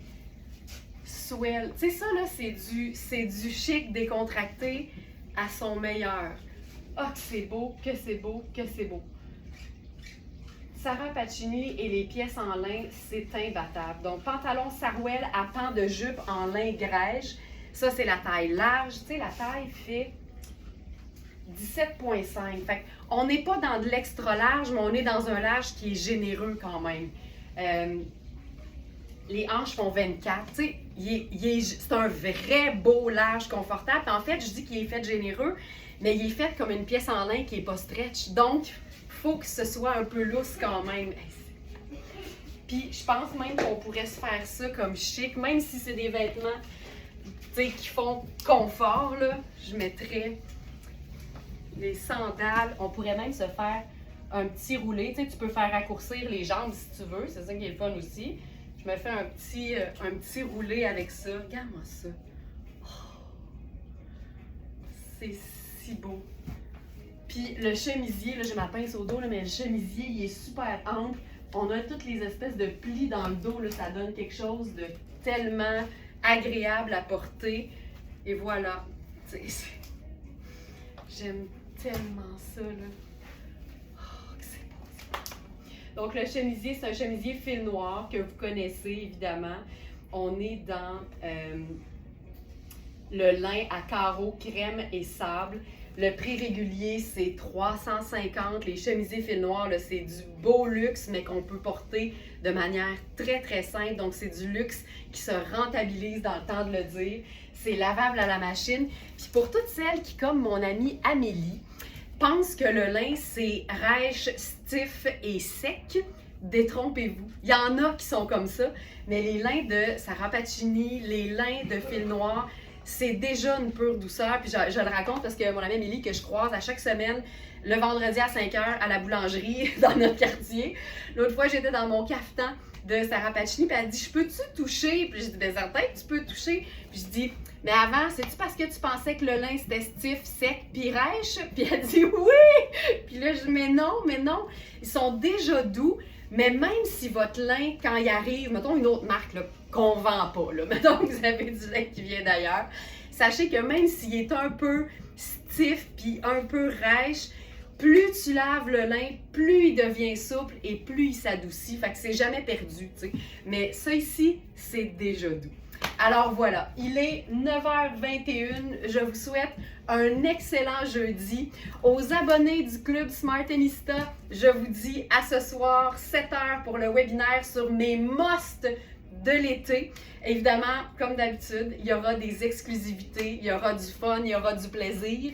Speaker 1: swell? Tu sais, ça, là, c'est du chic décontracté à son meilleur. Ah, que c'est beau, que c'est beau, que c'est beau. Sarah Pacini et les pièces en lin, c'est imbattable. Donc, pantalon sarouel à pan de jupe en lin grège. Ça, c'est la taille large. Tu sais, la taille fait 17,5. Fait on n'est pas dans de l'extra large, mais on est dans un large qui est généreux quand même. Les hanches font 24. Tu sais, c'est un vrai beau large confortable. En fait, je dis qu'il est fait généreux, mais il est fait comme une pièce en lin qui n'est pas stretch. Donc, il faut que ce soit un peu lousse quand même. Puis, je pense même qu'on pourrait se faire ça comme chic, même si c'est des vêtements, tu sais, qui font confort, là. Je mettrais les sandales. On pourrait même se faire un petit roulé. Tu sais, tu peux faire raccourcir les jambes si tu veux. C'est ça qui est le fun aussi. Je me fais un petit roulé avec ça. Regarde-moi ça. Oh, c'est si beau. Puis le chemisier, là, j'ai ma pince au dos, là, mais le chemisier, il est super ample. On a toutes les espèces de plis dans le dos, là, ça donne quelque chose de tellement agréable à porter. Et voilà. J'aime tellement ça, là. Oh, que c'est beau. Donc le chemisier, c'est un chemisier fil noir que vous connaissez, évidemment. On est dans le lin à carreaux, crème et sable. Le prix régulier, c'est 350. Les chemisiers fil noir, c'est du beau luxe, mais qu'on peut porter de manière très, très simple. Donc, c'est du luxe qui se rentabilise dans le temps de le dire. C'est lavable à la machine. Puis pour toutes celles qui, comme mon amie Amélie, pensent que le lin, c'est rêche, stiff et sec, détrompez-vous. Il y en a qui sont comme ça, mais les lins de Sarah Pacini, les lins de fil noir, c'est déjà une pure douceur. Puis je le raconte parce que mon amie Amélie, que je croise à chaque semaine, le vendredi à 5h à la boulangerie dans notre quartier. L'autre fois, j'étais dans mon cafetan de Sarah Pacini, puis elle dit « Je peux-tu toucher? » Puis j'ai dit « Ben certain, tu peux toucher. » Puis je dis « Mais avant, c'est-tu parce que tu pensais que le lin c'était stiff, sec, puis rêche? » Puis elle dit « Oui! » Puis là, je dis « Mais non, ils sont déjà doux. » Mais même si votre lin, quand il arrive, mettons une autre marque là, qu'on vend pas, là, mettons que vous avez du lin qui vient d'ailleurs, sachez que même s'il est un peu stiff puis un peu rêche, plus tu laves le lin, plus il devient souple et plus il s'adoucit. Fait que c'est jamais perdu, tu sais. Mais ça ici, c'est déjà doux. Alors voilà, il est 9h21. Je vous souhaite un excellent jeudi. Aux abonnés du Club Smartenista, je vous dis à ce soir, 7h pour le webinaire sur mes musts de l'été. Évidemment, comme d'habitude, il y aura des exclusivités, il y aura du fun, il y aura du plaisir.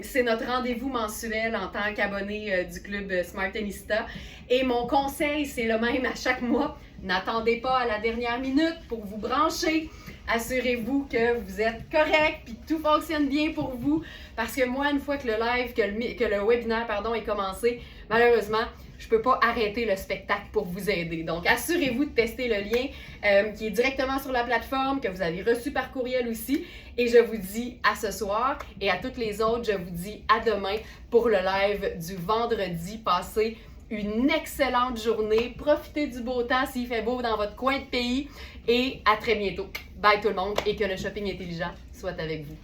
Speaker 1: C'est notre rendez-vous mensuel en tant qu'abonné du Club Smartenista. Et mon conseil, c'est le même à chaque mois. N'attendez pas à la dernière minute pour vous brancher. Assurez-vous que vous êtes correct puis que tout fonctionne bien pour vous. Parce que moi, une fois que le live, que le webinaire est commencé, malheureusement, je ne peux pas arrêter le spectacle pour vous aider. Donc, assurez-vous de tester le lien qui est directement sur la plateforme, que vous avez reçu par courriel aussi. Et je vous dis à ce soir et à toutes les autres, je vous dis à demain pour le live du vendredi. Passez une excellente journée. Profitez du beau temps s'il fait beau dans votre coin de pays. Et à très bientôt. Bye tout le monde et que le shopping intelligent soit avec vous.